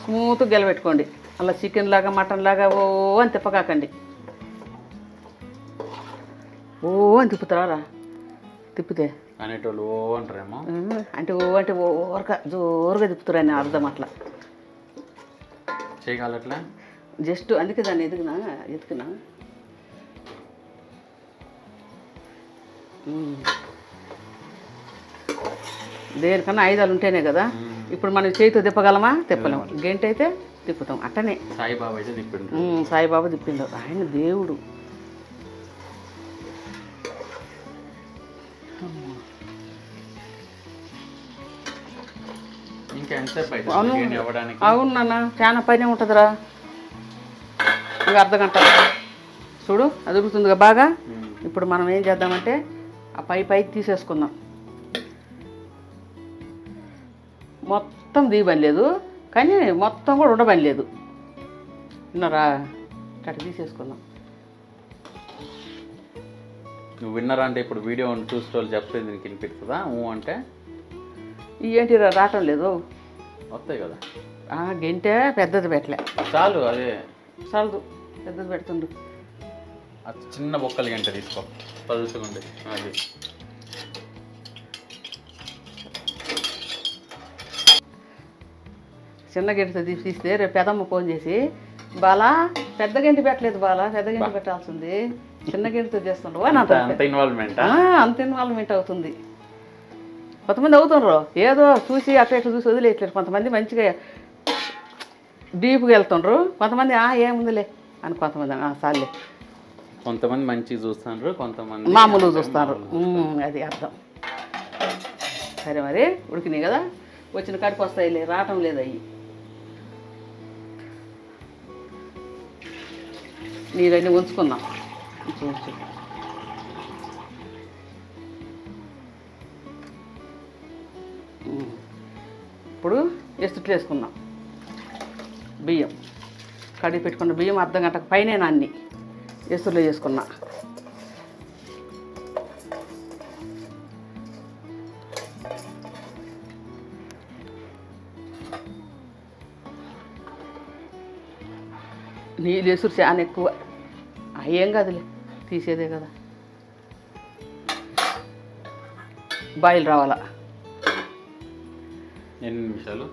స్మూత్గా గెలబెట్టుకోండి. అలా చికెన్ లాగా మటన్ లాగా ఓ అని తిప్పకాకండి. ఓ అని తిప్పుతారా? తిప్పితే అనేటోళ్ళు ఓ అంటారేమో. అంటే ఓ అంటే జోరుగా తిప్పుతారని అర్థం. అట్లా చేయగలట్లా జస్ట్ అందుకే దాన్ని ఎతికినా దేనికన్నా ఆయుధాలు ఉంటేనే కదా. ఇప్పుడు మనం చేతితో తిప్పగలమా? తిప్పలేము. గంట అయితే తిప్పుతాం. అట్టనే సాయిబాబా అయితే తిప్పిండు. సాయిబాబా తిప్పిండు, ఆయన దేవుడు. అవును నాన్న, చాలా పైన ఉంటుందిరా. ఇంకా అర్ధగంట చూడు అది ఉడుకుతుందిగా బాగా. ఇప్పుడు మనం ఏం చేద్దామంటే ఆ పైకి తీసేసుకుందాం. మొత్తం దీపని లేదు కానీ మొత్తం కూడా ఉండబని లేదు. విన్నారా? అట్లా తీసేసుకుందాం. నువ్వు విన్నారా అంటే ఇప్పుడు వీడియో చూసే వాళ్ళు చెప్తే దీనికి వినిపిస్తుందా? అంటే ఏంటి రావటం లేదు. వస్తాయి కదా. గంటే పెద్దది పెట్టలే చాలు, అదే చాలు, పెద్దది పెడుతుండు. చిన్న బొక్కలు గంట తీసుకో, పలుసుకుంటే. అది చిన్న గంట తీస్తే రేపు పెదమ్మ ఫోన్ చేసి, బాలా పెద్ద గంట పెట్టలేదు, బాలా పెద్ద గంట పెట్టాల్సింది, చిన్న గంటతో చేస్తుండ్రు అని అంత ఇన్వాల్వ్మెంట్. అంత ఇన్వాల్వ్మెంట్ అవుతుంది. కొంతమంది అవుతుండ్రు ఏదో చూసి అట్లా ఇట్లా చూసి వదిలేయట్లేదు. కొంతమంది మంచిగా డీప్గా వెళ్తుండ్రు, కొంతమంది ఏముందిలే అని, కొంతమంది సార్లే. కొంతమంది మంచిగా చూస్తున్నారు, కొంతమంది మామూలుగా చూస్తారు. అది అర్థం. సరే మరి ఉడికినాయి కదా, వచ్చిన కాడికి వస్తాయిలే, రావటం లేదు అవి. నీరన్నీ ఉంచుకుందాం. ఉంచు. ఇప్పుడు ఎస్తుట్లు వేసుకుందాం. బియ్యం కడిగి పెట్టుకున్న బియ్యం అర్ధ గంటకు పైన అన్ని ఎస్తులు చేసుకున్నా. నీళ్ళు ఎసురు చాలా ఎక్కువ, ఏం కాదులే, తీసేదే కదా. బాయిల్ రావాలా. ఎన్ని నిమిషాలు?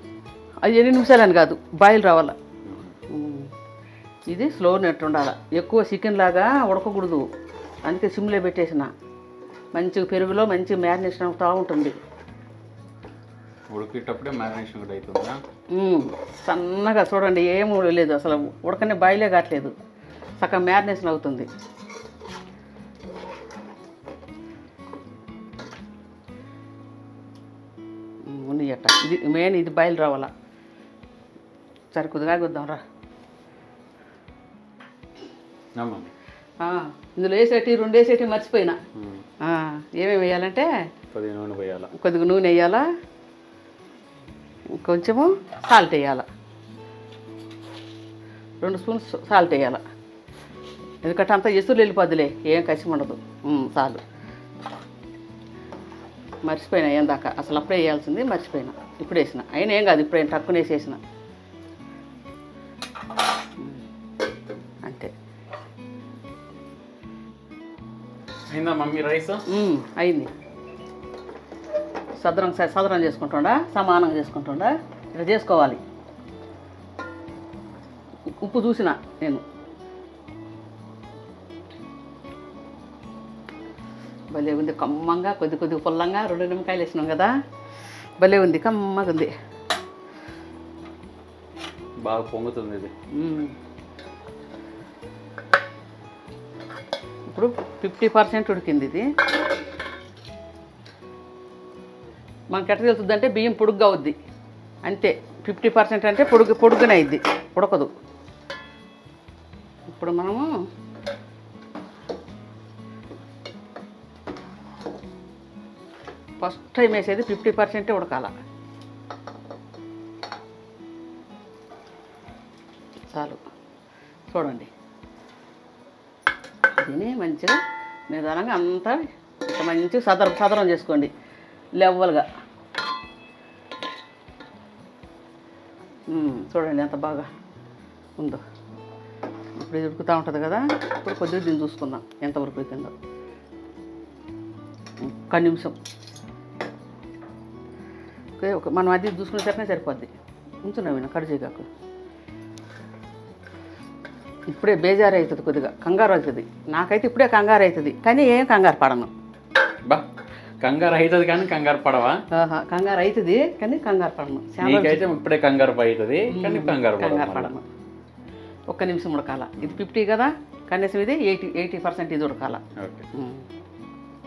అది 8 నిమిషాలని కాదు, బాయిల్ రావాలా. ఇది స్లో నెట్ ఉండాలి. ఎక్కువ చికెన్ లాగా ఉడకకూడదు, అందుకే సిమ్లో పెట్టేసిన. మంచిగా పెరుగులో మంచి మ్యారినేషన్ అవుతూ ఉంటుంది. ఉడికేటప్పుడే మ్యారినేషన్ కూడా అవుతుందా? సన్నగా చూడండి, ఏం లేదు అసలు, ఉడకనే బాయిలే కావట్లేదు, సగం మ్యారినేషన్ అవుతుంది. అట్ట ఇది మెయిన్, ఇది బాయిల్ రావాలా. సరే కొద్దిగా గుద్దాం రా. ఇందులో వేసేటి 2 వేసేటి మర్చిపోయినా. ఏమేమి వేయాలంటే కొద్దిగా నూనె వేయాలా, కొంచెము సాల్ట్ వేయాలా, 2 స్పూన్స్ సాల్ట్ వేయాలా. ఎందుకంటే అంతా ఎసురు వెళ్ళిపోద్దులే, ఏం కసి ఉండదు. చాలు. మర్చిపోయినా ఏం దాకా, అసలు అప్పుడే వేయాల్సింది మర్చిపోయినా, ఇప్పుడు వేసిన. అయినా ఏం కాదు, ఇప్పుడు టక్కున వేసేసిన అంతే. అయిందా మమ్మీ రైస్? అయింది. సదరం చేసుకుంటుండా, సమానంగా చేసుకుంటుండా, ఇలా చేసుకోవాలి. ఉప్పు చూసిన నేను. భలే ఉంది కమ్మంగా, కొద్ది పుల్లంగా. 2 నిమ్మకాయలు వేసినాం కదా, భలే ఉంది, కమ్మగా ఉంది. బాగా పొంగుతుంది ఇది. ఇప్పుడు 50% ఉడికింది ఇది. మనకి ఎట్లా తెలుస్తుందంటే బియ్యం పొడుగ్గా అవుద్ది అంతే. 50% అంటే పొడుగునే అయింది, ఉడకదు. ఇప్పుడు మనము ఫస్ట్ టైం వేసేది 50% ఉడకాల. చాలు. చూడండి, దీన్ని మంచిగా నిదానంగా అంతా ఇట్లా మంచిగా సదరం చేసుకోండి లెవెల్గా. చూడండి ఎంత బాగా ఉందో. ఇప్పుడు ఇది ఉడుకుతూ ఉంటుంది కదా, ఇప్పుడు కొద్దిగా దీన్ని చూసుకుందాం ఎంతవరకు ఉడికిందో. 1 నిమిషం ఓకే. మనం అది చూసుకునే సరిగ్గా సరిపోద్ది. ఉంచున్నాం కడు చేయగాకు. ఇప్పుడే బేజారు అవుతుంది, కొద్దిగా కంగారు అవుతుంది. నాకైతే ఇప్పుడే కంగారు అవుతుంది, కానీ ఏం కంగారు పడను. కంగారు అవుతుంది కానీ కంగారు పడవా? కంగారు అవుతుంది కానీ కంగారు పడను. నీకైతే ఇప్పుడే కంగారు అవుతుంది కానీ కంగారు పడను. 1 నిమిషం ఉడకాల. ఇది 50 కదా, కనీసం ఇది 80% ఇది ఉడకాల.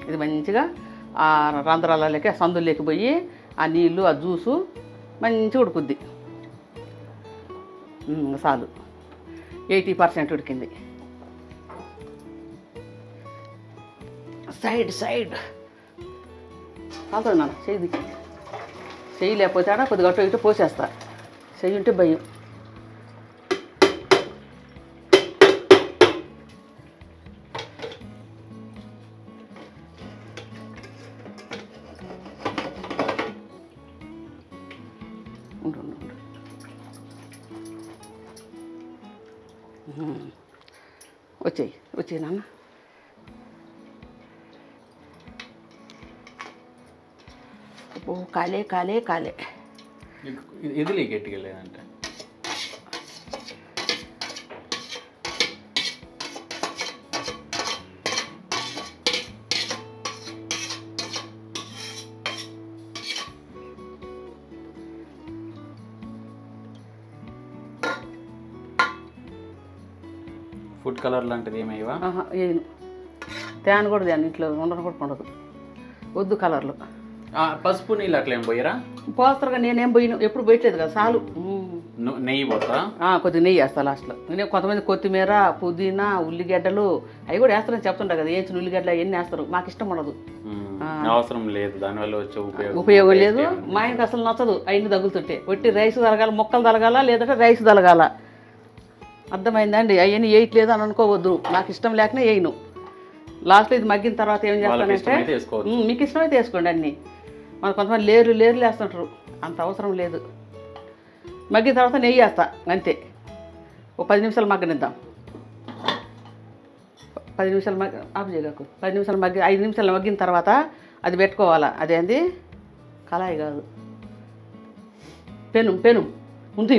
ఇది మంచిగా ఆ రంధ్రాలకి, ఆ సందుల్లోకి పోయి ఆ నీళ్ళు, ఆ జ్యూసు మంచిగా ఉడుకుద్ది. చాలు, 80% ఉడికింది. సైడ్ కాలుతుంది నాన్న, చెయ్యి లేకపోతే ఆడ కొద్దిగా అటు ఇటు పోసేస్తా. చెయ్యి ఉంటే భయం. వచ్చేయి నాన్న. కాలే ఇది గట్టిగా లేదంటే ఫుడ్ కలర్ లాంటిది ఏమైవా? ఏను తేను కూడా దాన్ని ఇంట్లో ఉండను కూడా ఉండదు. వద్దు కలర్లు. పసుపు నీళ్ళు అట్లా ఏం పోయిరా? పోస్తారుగా, నేనేం పోయిన ఎప్పుడు పోయట్లేదు కదా. చాలు. నెయ్యి పోతా? కొద్దిగా నెయ్యి వేస్తా లాస్ట్లో. నేను కొంతమంది కొత్తిమీర, పుదీనా, ఉల్లిగడ్డలు అవి కూడా వేస్తారని చెప్తుంటా కదా. వేయించిన ఉల్లిగడ్డలు అవన్నీ వేస్తారు, మాకు ఇష్టం ఉండదు. అవసరం లేదు, దానివల్ల వచ్చే ఉపయోగం లేదు. మా ఆయనకి అసలు నచ్చదు అవన్నీ తగులుతుంటే. ఒట్టి రైస్ తలగాల, మొక్కలు తలగాల, లేదంటే రైస్ తలగాల. అర్థమైందండి? అవన్నీ వేయట్లేదు అని అనుకోవద్దు. నాకు ఇష్టం లేకనే వేయను. లాస్ట్లో ఇది మగ్గిన తర్వాత ఏం చేస్తానంటే, మీకు ఇష్టమైతే వేసుకోండి అన్నీ. మన కొంతమంది లేరు వేస్తుంటారు, అంత అవసరం లేదు. మగ్గిన తర్వాత నెయ్యి వేస్తా అంతే. 10 నిమిషాలు మగ్గనిద్దాం. 10 నిమిషాలు ఆఫ్ చేయకు. 10 నిమిషాలు 5 నిమిషాలు మగ్గిన తర్వాత అది పెట్టుకోవాలా. అదేంది కళాయి కాదు, పెనం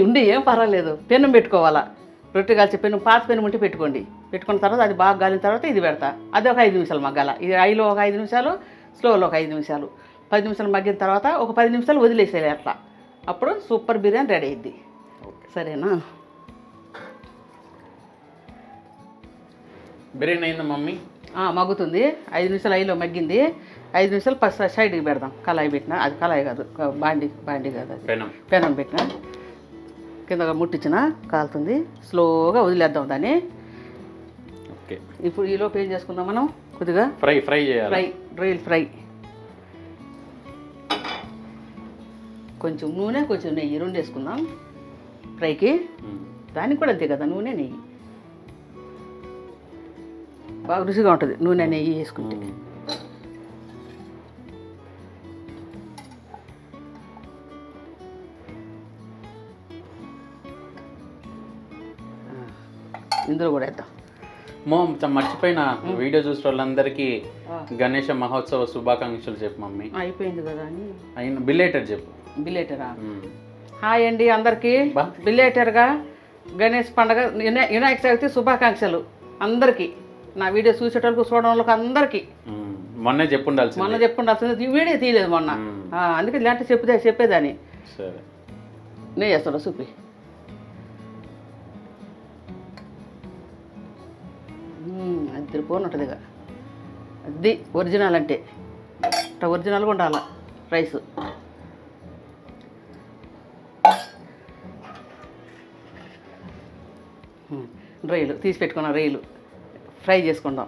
ఉండి ఏం పర్వాలేదు. పెనం పెట్టుకోవాలా. రొట్టె కాల్చే పెనం, పాత పెనం ఉంటే పెట్టుకోండి. పెట్టుకున్న తర్వాత అది బాగా గాలిన తర్వాత ఇది పెడతా. అది ఒక 5 నిమిషాలు మగ్గాల. ఇది హైలో ఒక 5 నిమిషాలు, స్లోలో ఒక 5 నిమిషాలు. 10 నిమిషాలు మగ్గిన తర్వాత ఒక 10 నిమిషాలు వదిలేసేయాలి అట్లా. అప్పుడు సూపర్ బిర్యానీ రెడీ అయ్యిద్ది. సరేనా? బిర్యానీ అయిందా మమ్మీ? మగ్గుతుంది. 5 నిమిషాలు హైలో మగ్గింది. 5 నిమిషాలు సైడ్కి పెడదాం. కళాయి పెట్టిన, అది కళాయి కాదు, బాండి కాదు, అది పెనం పెట్టిన. కింద ముట్టించిన కాలుతుంది. స్లోగా వదిలేద్దాం దాన్ని. ఓకే. ఇప్పుడు ఈలోపు ఏం చేసుకుందాం మనం? కొద్దిగా ఫ్రై చేయాలి. డ్రైల్ ఫ్రై. కొంచెం నూనె, కొంచెం నెయ్యి 2 వేసుకుందాం ఫ్రైకి. దానికి కూడా అంతే కదా, నూనె నెయ్యి. బాగా రుచిగా ఉంటుంది నూనె నెయ్యి వేసుకుంటే. ఇందులో కూడా వేద్దాం. మర్చిపోయిన వీడియో చూసిన వాళ్ళందరికీ గణేష మహోత్సవ శుభాకాంక్షలు చెప్పు మమ్మీ. అయిపోయింది కదా అని అయిన బిలేటర్ చెప్పు. బిలేటరా? హాయ్ అండి అందరికీ, బిలేటర్గా గణేష్ పండుగ వినాయక చవితి శుభాకాంక్షలు అందరికీ. నా వీడియో చూసేటోళ్ళకు చూడడం వాళ్ళకి అందరికీ మొన్న చెప్పుండాల్సింది వీడియో తీయలేదు మొన్న, అందుకే ఇలాంటి చెప్పేదాన్ని. సరే నేను చేస్తాడు చూపి. అది తిరిపోని ఉంటుంది ఇక, అది ఒరిజినల్ అంటే అట్లా ఒరిజినల్గా ఉండాలి రైస్. రొయ్యలు తీసి పెట్టుకున్నాం, రొయ్యలు ఫ్రై చేసుకుందాం.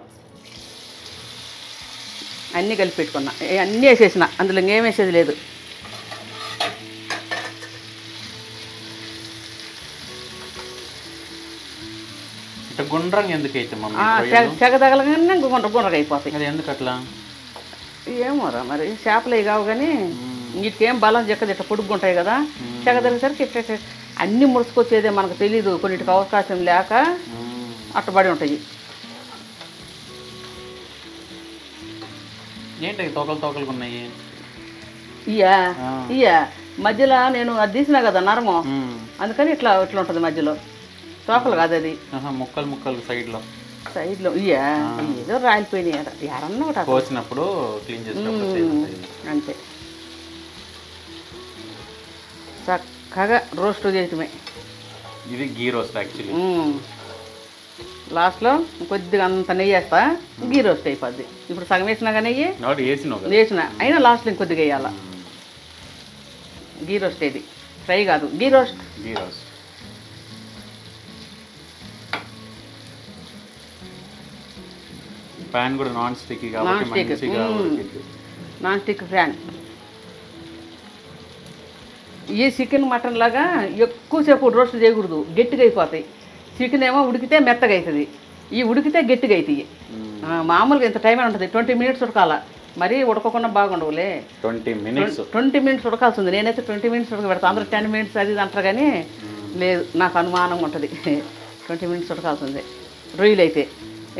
అన్నీ కలిపి పెట్టుకున్నా, అన్నీ వేసేసిన, అందులో ఇంకేం వేసేది లేదు. గుండ్రంగా ఎందుకు అయితే తెగ తగలగానే గుండ్రగా అయిపోతాయి. అది ఎందుకు అట్లా ఏమోరా మరి, చేపలు అవి కావు కానీ వీటికేం బలం చెక్క పొడుగుంటాయి కదా, తెగ తగ్గసరికి అన్నీ ముడుచుకొచ్చేదే మనకు తెలీదు, కొన్నిటికి అవకాశం లేక అట్టబడి ఉంటాయి. ఏంటి తోకలు ఉన్నాయి? ఇయ్యా మధ్యలో నేను అది తీసినా కదా నరము, అందుకని ఇట్లా ఉంటుంది మధ్యలో. తోకలు కాదు అది, ముక్కలు సైడ్లో ఇయ్యా ఏదో రాలిపోయినాయి ఎవరన్నా ఒకటి కోసినప్పుడు క్లీన్ చేసినప్పుడు అంతే. చక్కగా రోస్ట్ చేయటమే. ఇది గీ రోస్ట్ యాక్చువల్లీ. లాస్ట్లో కొద్దిగా అంత నెయ్యి వేస్తా, గీ రోస్ట్ అయిపోద్ది. ఇప్పుడు సగం వేసినాగా నెయ్యి వేసిన, అయినా లాస్ట్లో ఇంకొద్దిగా వేయాల. గీ రోస్ట్ ఇది, ఫ్రై కాదు, గీ రోస్ట్. ప్యాన్ కూడా నాన్ స్టిక్ ప్యాన్. ఈ చికెన్ మటన్ లాగా ఎక్కువసేపు రోస్ట్ చేయకూడదు, గట్టిగా అయిపోతాయి. చికెన్ ఏమో ఉడికితే మెత్తగా అవుతుంది, ఈ ఉడికితే గట్టిగా అవుతాయి. మామూలుగా ఇంత టైం ఉంటుంది, 20 minutes ఉడకాల. మరీ ఉడకకుండా బాగుండవులే. 20 minutes ఉడకాల్సి ఉంది. నేనైతే 20 minutes ఉడకబెడతాను, అందరూ 10 minutes అది అంటారు కానీ లేదు, నాకు అనుమానంగా ఉంటుంది. 20 minutes ఉడకాల్సి ఉంది రొయ్యలు అయితే.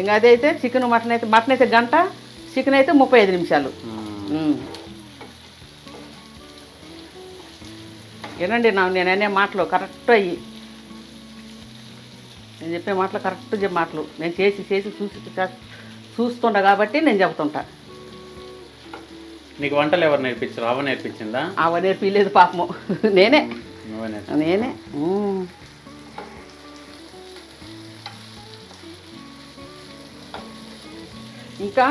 ఇంకా అదే అయితే చికెన్ మటన్ అయితే గంట, చికెన్ అయితే 35 నిమిషాలు. ఏనండి నేను అనే మాటలు కరెక్ట్ అయ్యి, నేను చెప్పే మాటలు కరెక్ట్ మాటలు నేను చేసి చూస్తుంటా కాబట్టి నేను చెబుతుంటా. నీకు వంటలు ఎవరు నేర్పించారు? అవ నేర్పించిందా? అవ నేర్పించలేదు పాపము, నేనే. ఇంకా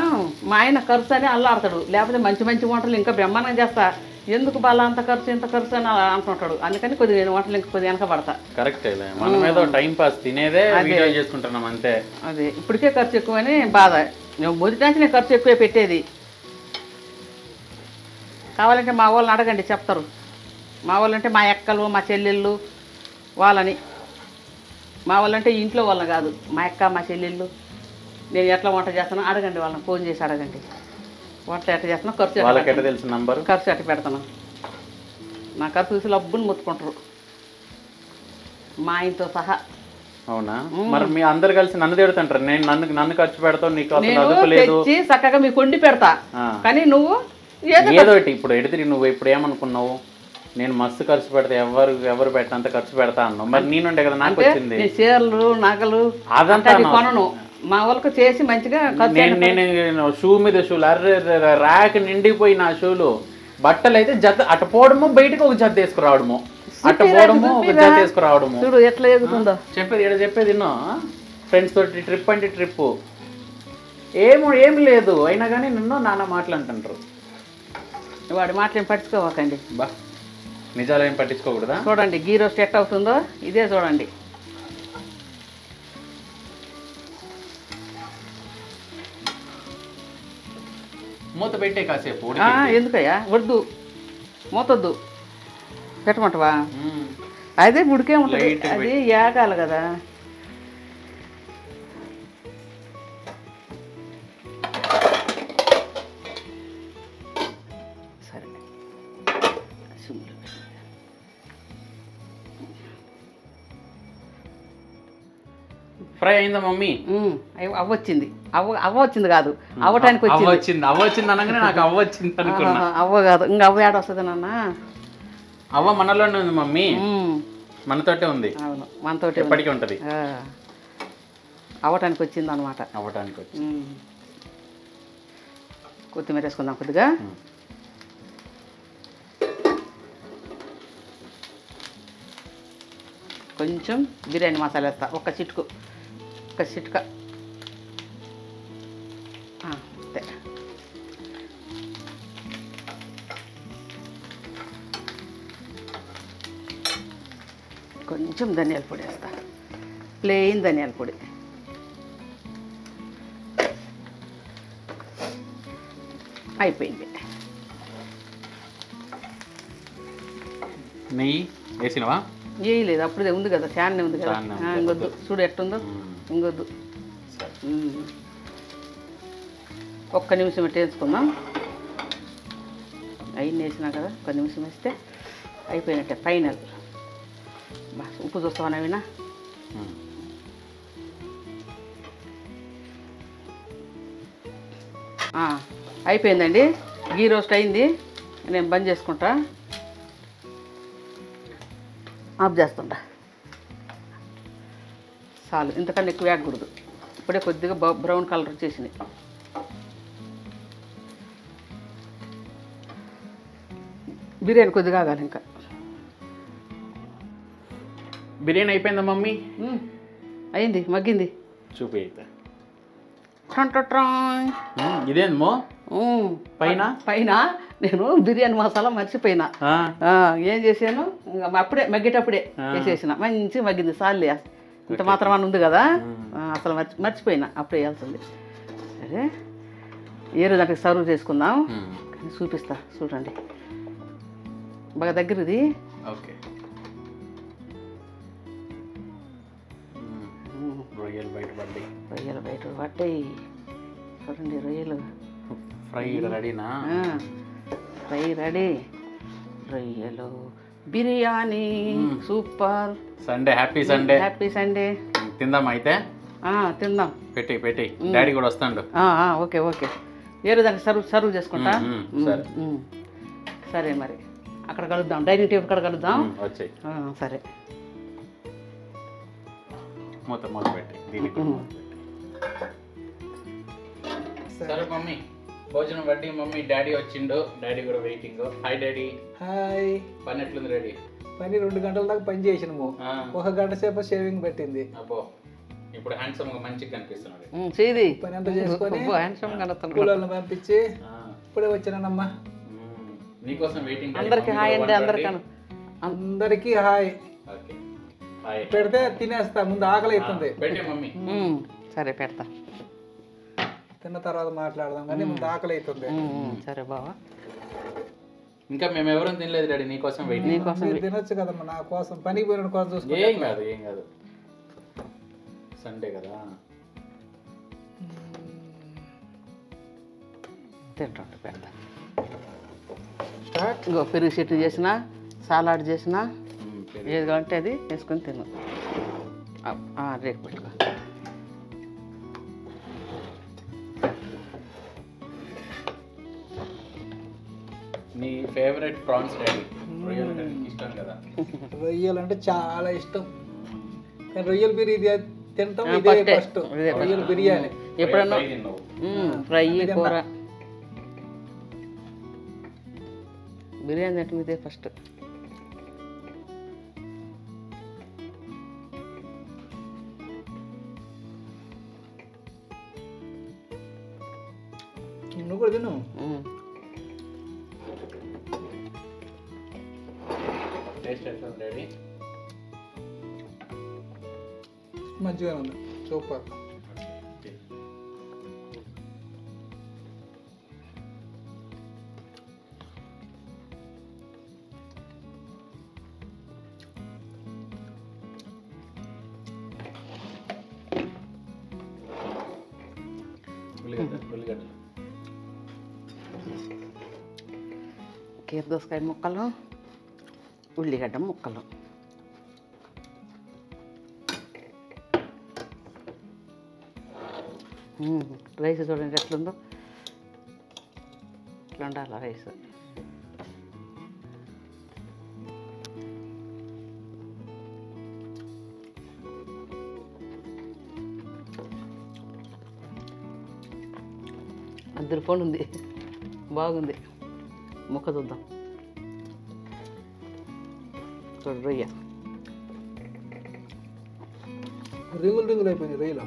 మా ఆయన ఖర్చు అని అల్లాడతాడు, లేకపోతే మంచి వంటలు ఇంకా బ్రహ్మాండంగా చేస్తా. ఎందుకు బాగా అంత ఖర్చు ఇంత ఖర్చు అని అలా అంటుంటాడు, అందుకని కొద్దిగా నేను వంటలు ఇంకా కొద్దిగా వెనక పడతా. కరెక్ట్, మనం ఏదో టైం పాస్ తినేదే చేసుకుంటున్నాం అంతే. అదే ఇప్పటికే ఖర్చు ఎక్కువని బాధ. నేను మొదటి నుంచి నేను ఖర్చు ఎక్కువే పెట్టేది. కావాలంటే మా వాళ్ళని అడగండి చెప్తారు. మా వాళ్ళంటే మా అక్కలు మా చెల్లెళ్ళు వాళ్ళని. మా వాళ్ళంటే ఇంట్లో వాళ్ళని కాదు, మా అక్క మా చెల్లెళ్ళు. నేను ఎట్లా వంట చేస్తానో అడగండి, వాళ్ళని ఫోన్ చేసి అడగండి. వంట ఎట్లా చేస్తున్నా ఖర్చు ఎట్లా పెడతాను. నా ఖర్చు చూసి లబ్బుని మొత్తుకుంటారు మా ఆయనతో సహా. అవునా? మరి మీ అందరు కలిసి నన్ను తిడుతుంటారు, నేను నన్ను ఖర్చు పెడతావు, నీకు తెచ్చి చక్కగా మీకు వండి పెడతా. కానీ నువ్వు ఏదో ఇప్పుడు ఎడితే నువ్వు ఇప్పుడు ఏమనుకున్నావు, నేను మస్తు ఖర్చు పెడతా, ఎవరు పెట్టినంత ఖర్చు పెడతా అన్నావు. మరి నేనుండే కదా నాకు వచ్చింది. చీరలు నగలు అదంతా కొనను, మా వాళ్ళకు చేసి మంచిగా. నేను షూ మీద షూలు ర్యాక్ నిండిపోయి నా షూలు. బట్టలు అయితే జత అట్ట పోవడము, బయటకు ఒక జత తీసుకురావడము, అట్ట పోవడము ఒక జత తీసుకురావడము. చూడు ఎట్లా ఎగుతుందో. చెప్పేది ఎన్నో ఫ్రెండ్స్ తోటి ట్రిప్ అంటే ట్రిప్ ఏం లేదు, అయినా కానీ నిన్ను నాన్న మాటలు అంటుంటారు. వాడి మాటలు ఏం పట్టించుకోవకండి. బా నిజాలు ఏం పట్టించుకోకూడదా? చూడండి గీ రోస్ట్ ఎట్ అవుతుందో, ఇదే చూడండి. మూత పెట్టే కాసేపు. ఎందుకయ్యా వద్దు, మూతొద్దు, పెట్టమంటవా? అదే ఉడికే ఉంటుంది, అది ఏగాలి కదా. ఫ్రై అయిందా మమ్మీ? అవ్వొచ్చింది. అవ్వొచ్చింది కాదు, అవ్వటానికి వచ్చింది. అవ్వొచ్చింది అనగానే నాకు అవ్వొచ్చింది అనుకున్నా. అవ్వ కాదు, ఇంకా అవ్వ ఏడ వస్తుంది నాన్న. అవ్వ మనలోనే ఉంది మమ్మీ, మనతోటే ఉంది. అవును, మనతోటే ఎప్పటికీ ఉంటుంది. అవ్వటానికి వచ్చింది అనమాట. అవ్వటానికి వచ్చింది. కొత్తిమీర వేసుకుందాం కొద్దిగా. కొంచెం బిర్యానీ మసాలా వేస్తా, ఒక చిటుక. అంతే. కొంచెం ధనియాల పొడి వేస్తా, ప్లెయిన్ ధనియాల పొడి. అయిపోయింది. నెయ్యి వేసినవా? వేయలేదు, అప్పుడే ఉంది కదా, ఫ్యాన్నే ఉంది కదా. ఇంకొద్దు, చూడు ఎట్టుందో. ఇంకొద్దు, ఒక్క నిమిషం పెట్టి వేసుకుందాం. అయిన్ని వేసినా కదా, ఒక్క నిమిషం వేస్తే అయిపోయినట్టే. ఫైనల్. ఉప్పు చూస్తావా నవీనా? అయిపోయిందండి, గీ రోస్ట్ అయింది. నేను బంద్ చేసుకుంటా, ఆఫ్ చేస్తుంటా. చాలు, ఇంతకన్నా ఎక్కువ వేయకూడదు. ఇప్పుడే కొద్దిగా బ్రౌన్ కలర్ వచ్చేసినాయి. బిర్యానీ కొద్దిగా ఆగాలి ఇంకా. బిర్యానీ అయిపోయిందా మమ్మీ? అయింది, మగ్గింది. చూపి అయితే. ఇదేమో పైన నేను బిర్యానీ మసాలా మర్చిపోయినా. ఏం చేశాను, అప్పుడే మగ్గేటప్పుడే వేసేసిన. మంచి మగ్గింది. సార్లే, ఇంత మాత్రం అని ఉంది కదా, అసలు మర్చిపోయినా. అప్పుడే వేయాల్సింది. సరే, ఏరు దానికి సర్వ్ చేసుకుందాం. చూపిస్తా చూడండి, బాగా దగ్గరది. ఓకే. రొయ్యలు బయట పడ్డాయి. చూడండి, రొయ్యలు ఫ్రై రెడీనా? Fry ready. రొయ్యలు biryani super. Sunday, happy Sunday. Happy Sunday. తిందాం అయితే. తిందాం. పెట్టి డాడీ కూడా వస్తాడు. Okay okay. ఏదో దానికి సర్వ్ చేసుకుంటా. సరే మరి, అక్కడ కలుద్దాం, డైనింగ్ టేబుల్ కాడ కలుద్దాం. వచ్చాయి. సరే, మూత పెట్టి. సరే మమ్మీ, భోజనం రెడీ. మమ్మీ డాడీ వచ్చిండు, డాడీ కూడా వెయిటింగ్. Hi daddy. హాయ్. పని ఎట్లుంది డాడీ? పని 2 గంటల దాకా పని చేసినాము. 1 గంట సేపు షేవింగ్ పెట్టింది. అబ్బో, ఇప్పుడు హ్యాండ్సమ్ గా మంచిగా కనిపిస్తున్నాడు. పని అంతా చేసుకొని కూలర్లను పంపించి ఇప్పుడే వచ్చినానమ్మా. నీకోసం వెయిటింగ్. అందరికి హాయ్ అండి. అందరికి హాయ్. పెడితే తినేస్తా, ముందు ఆకలి అవుతుంది. పెట్టే మమ్మీ. సరే పెడతా, తిన్న తర్వాత మాట్లాడదాం, కానీ ముందు ఆకలి అవుతుంది. సరే బావా. ఇంకా మేము ఎవరూ తినలేదు డాడీ, నీకోసం వెయిటింగ్. మీరు తినొచ్చు కదమ్మా, నా కోసం, పనికి పోయిన కోసం చూసుకో. ఏం కాదు సండే కదా. తింటా పెడతా. ఇంకో పెరుగు చెట్టు చేసిన, సాలాడ్ చేసిన, ఏది కావాలంటే అది వేసుకొని తిను. రేపు పెట్టుకో. నీ ఫేవరెట్ ప్రాన్స్ డాడీ? రొయ్యలు ఇష్టం కదా? రొయ్యలు అంటే చాలా ఇష్టం, కానీ రొయ్యలు బిర్యానీ తింటాం ఇదే ఫస్ట్. రొయ్యలు బిర్యానీ ఎప్పుడన్నా ఫ్రై కూర బిర్యానీ తింటాం ఇదే ఫస్ట్. నువ్వు కూడా తిను. టేస్ట్ ఎట్లా డాడీ? మంచిగా ఉంది, సూపర్. ఉల్లిగడ్డలు, కీరదోసకాయ ముక్కలు, ఉల్లిగడ్డ ముక్కలు. రైస్ చూడండి ఎట్లుందో, ఇట్లా ఉండాలి రైస్. అందరి ఫోన్ ఉంది, బాగుంది. ముక్క చూద్దాం. చూడు రొయ్య రింగులు రింగులు అయిపోయింది రొయ్యలు.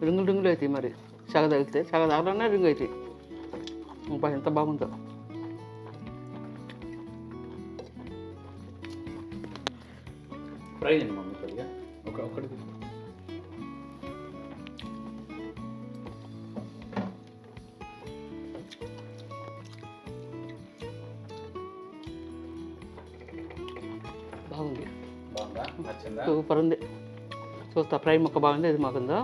రింగులు రింగులు అవుతాయి మరి, సగ తగిలితే సగ తగలనే రింగు అవుతాయి. ఇంకా ఎంత బాగుందో. ఫ్రై అండి మమ్మీ కొద్దిగా ఒకటి బాగుంది. బాగుందా? నచ్చిందా? సూపర్ ఉంది. చూస్తా ఫ్రై ముక్క బాగుంది, ఇది మాకుందో.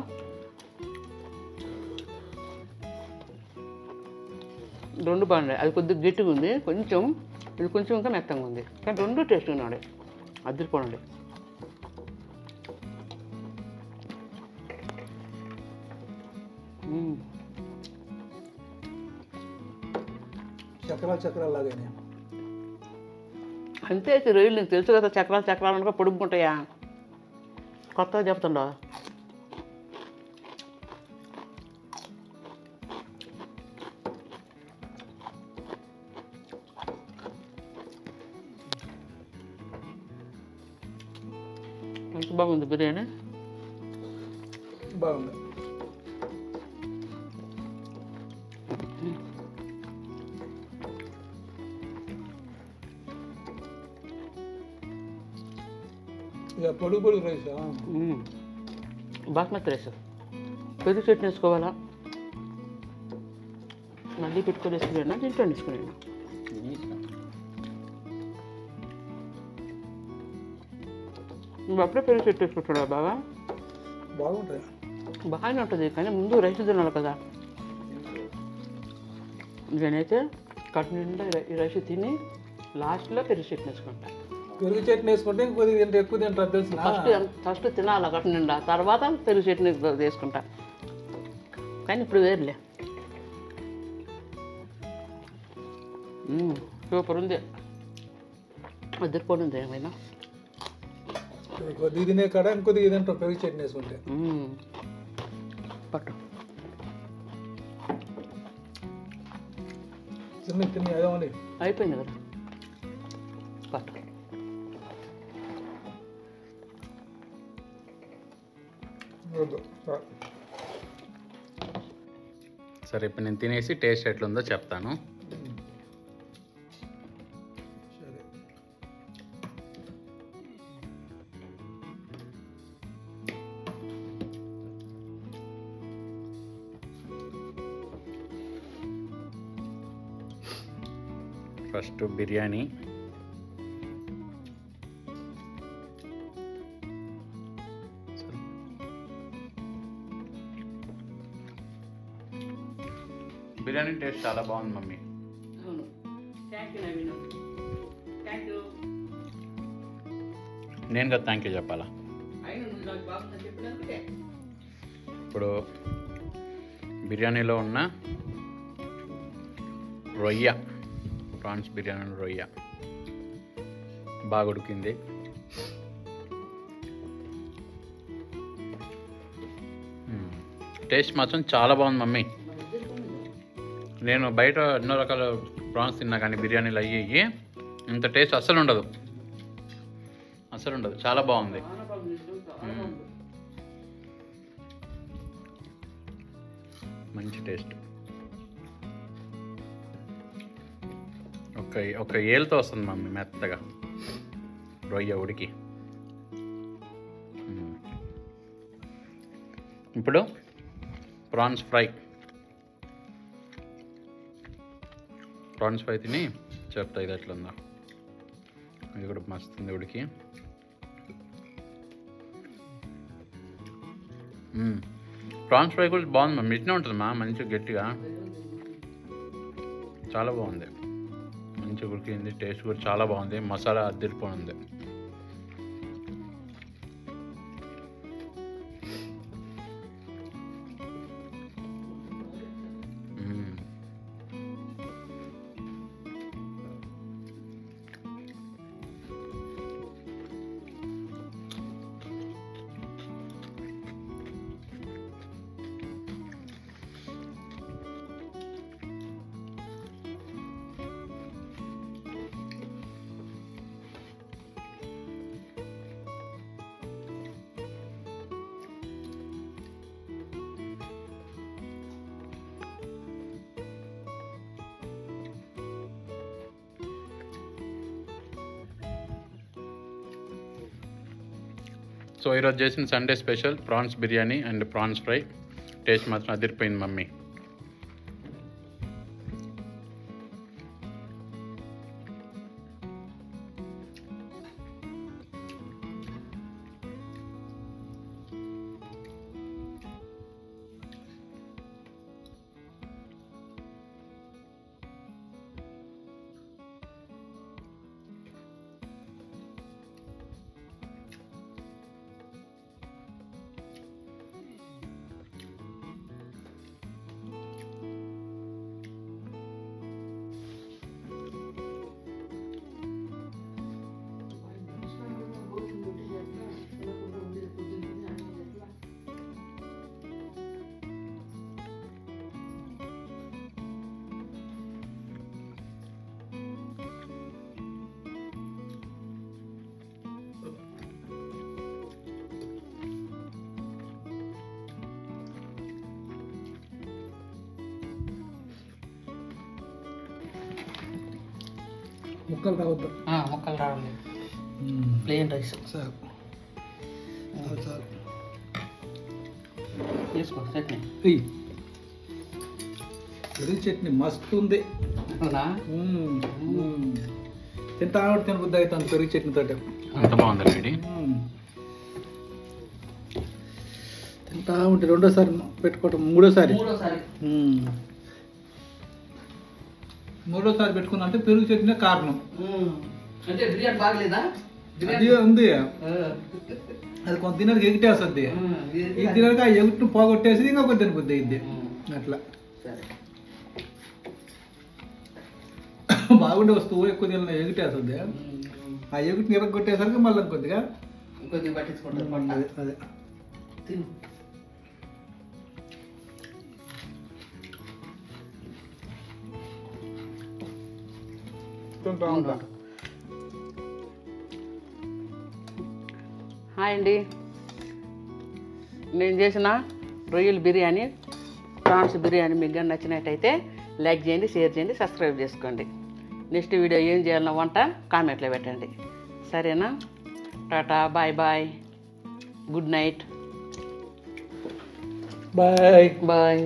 రెండు బాగున్నాయి. అది కొద్దిగా గట్టిగా ఉంది కొంచెం, ఇది కొంచెం ఇంకా మెత్తంగా ఉంది. కానీ రెండు టేస్ట్ ఉన్నాడు, అద్దరిపోనండి. చక్రాలు చక్రాలు లాగా అంతే. రొయ్యలు నీకు తెలుసు కదా, చక్రాలు చక్రాలు అనుకో పొడుగుంటాయా, కొత్తగా చెప్తుండో. ఎంత బాగుంది బిర్యానీ. బాగుంది. ఇక పొడుగు పొడుగు రైస్, బాస్మతి రైస్. పెరుగు చట్నీ వేసుకోవాలా, మళ్ళీ పెట్టుకొని వేసుకునేనా, దీంట్లో వేసుకునేనా. నువ్వు అప్పుడే పెరుగు చట్నీ వేసుకుంటాడా బాగా? బాగుంటుంది. బాగానే ఉంటుంది, కానీ ముందు రైస్ తినాలి కదా. నేనైతే కట్టు నిండా ఈ రైస్ తిని లాస్ట్లో పెరుగు చట్నీ వేసుకుంటా. పెరుగు చట్నీ వేసుకుంటే కొద్దిగా తింటే ఎక్కువ తింటారు తెలిసిన. ఫస్ట్ తినాలి కట్టు నిండా, తర్వాత పెరుగు చట్నీ వేసుకుంటా. కానీ ఇప్పుడు వేరులే. సూపర్ ఉంది, అద్దరిపోయింది. ఏమైనా కొద్దిగా తినే కాడ ఇంకొద్దిగా తింటారు పెరుగు చట్నీ వేసుకుంటే. పట్టు చిన్న తిని అదేమని అయిపోయింది కదా, పట్టు. సరే, ఇప్పుడు నేను తినేసి టేస్ట్ ఎట్లుందో చెప్తాను. సరే. ఫస్ట్ బిర్యానీ. బిర్యానీ టేస్ట్ చాలా బాగుంది మమ్మీ. నేను కదా థ్యాంక్ యూ చెప్పాలా. ఇప్పుడు బిర్యానీలో ఉన్న రొయ్య, ప్రాన్స్ బిర్యానీ రొయ్య బాగా ఉడికింది. టేస్ట్ మాత్రం చాలా బాగుంది మమ్మీ. నేను బయట ఎన్నో రకాల ప్రాన్స్ తిన్నా కానీ బిర్యానీలు అయ్యి ఇంత టేస్ట్ అస్సలు ఉండదు, అస్సలు ఉండదు. చాలా బాగుంది. మంచి టేస్ట్. ఒక ఏలుతో వస్తుంది మమ్మీ మెత్తగా రొయ్య ఉడికి. ఇప్పుడు ప్రాన్స్ ఫ్రై. ప్రాన్స్ ఫ్రై తిని చెప్తా ఇది ఎట్లుందా. ఇది కూడా మస్తుంది ఉడికి. ప్రాన్స్ ఫ్రై కూడా బాగుంది మమ్మీ. ఇట్నే ఉంటుంది మా మంచిగా గట్టిగా, చాలా బాగుంది. మంచిగా ఉడికింది, టేస్ట్ కూడా చాలా బాగుంది. మసాలా అద్దరిపోయింది. సో ఈరోజు చేసిన Sunday special prawns biryani and prawns fry. Taste మాత్రం అదిరిపోయింది మమ్మీ. ముక్కలు రావద్దు. ముక్కలు రావాలి. ప్లెయిన్ రైస్ సార్ చాలు తీసుకో. చట్నీ పెరుగు చట్నీ మస్తు ఉంది. తింటా తినబుద్ధి అవుతుంది పెరుగు చట్నీ తోటి. అంత బాగుంది రెడీ. తింటా ఉంటే రెండోసారి పెట్టుకోవటం, మూడోసారి పెట్టుకున్నా అంటే పెరుగు చట్నీ కారణం. అంటే బిర్యానీ బాగలేదా? అది ఉంది, అది కొంత తినడానికి ఎగిటేస్తుంది. ఇది తినక ఆ ఎగుటిని పోగొట్టేసి ఇంకా కొంత తినబుద్ధి అయింది. అట్లా బాగుండే వస్తువు ఎక్కువ తిన ఎగిటేస్తుంది. ఆ ఎగుటిని ఎరగొట్టేసరికి మళ్ళీ కొద్దిగా పట్టించుకుంటారు. అదే తిను. హాయ్ అండి, నేను చేసిన రొయ్యల బిర్యానీ, ప్రాన్స్ బిర్యానీ మీకు కానీ నచ్చినట్టయితే లైక్ చేయండి, షేర్ చేయండి, సబ్స్క్రైబ్ చేసుకోండి. నెక్స్ట్ వీడియో ఏం చేయాలన్న వంట కామెంట్లో పెట్టండి. సరేనా? Tata, bye bye, good night, bye bye.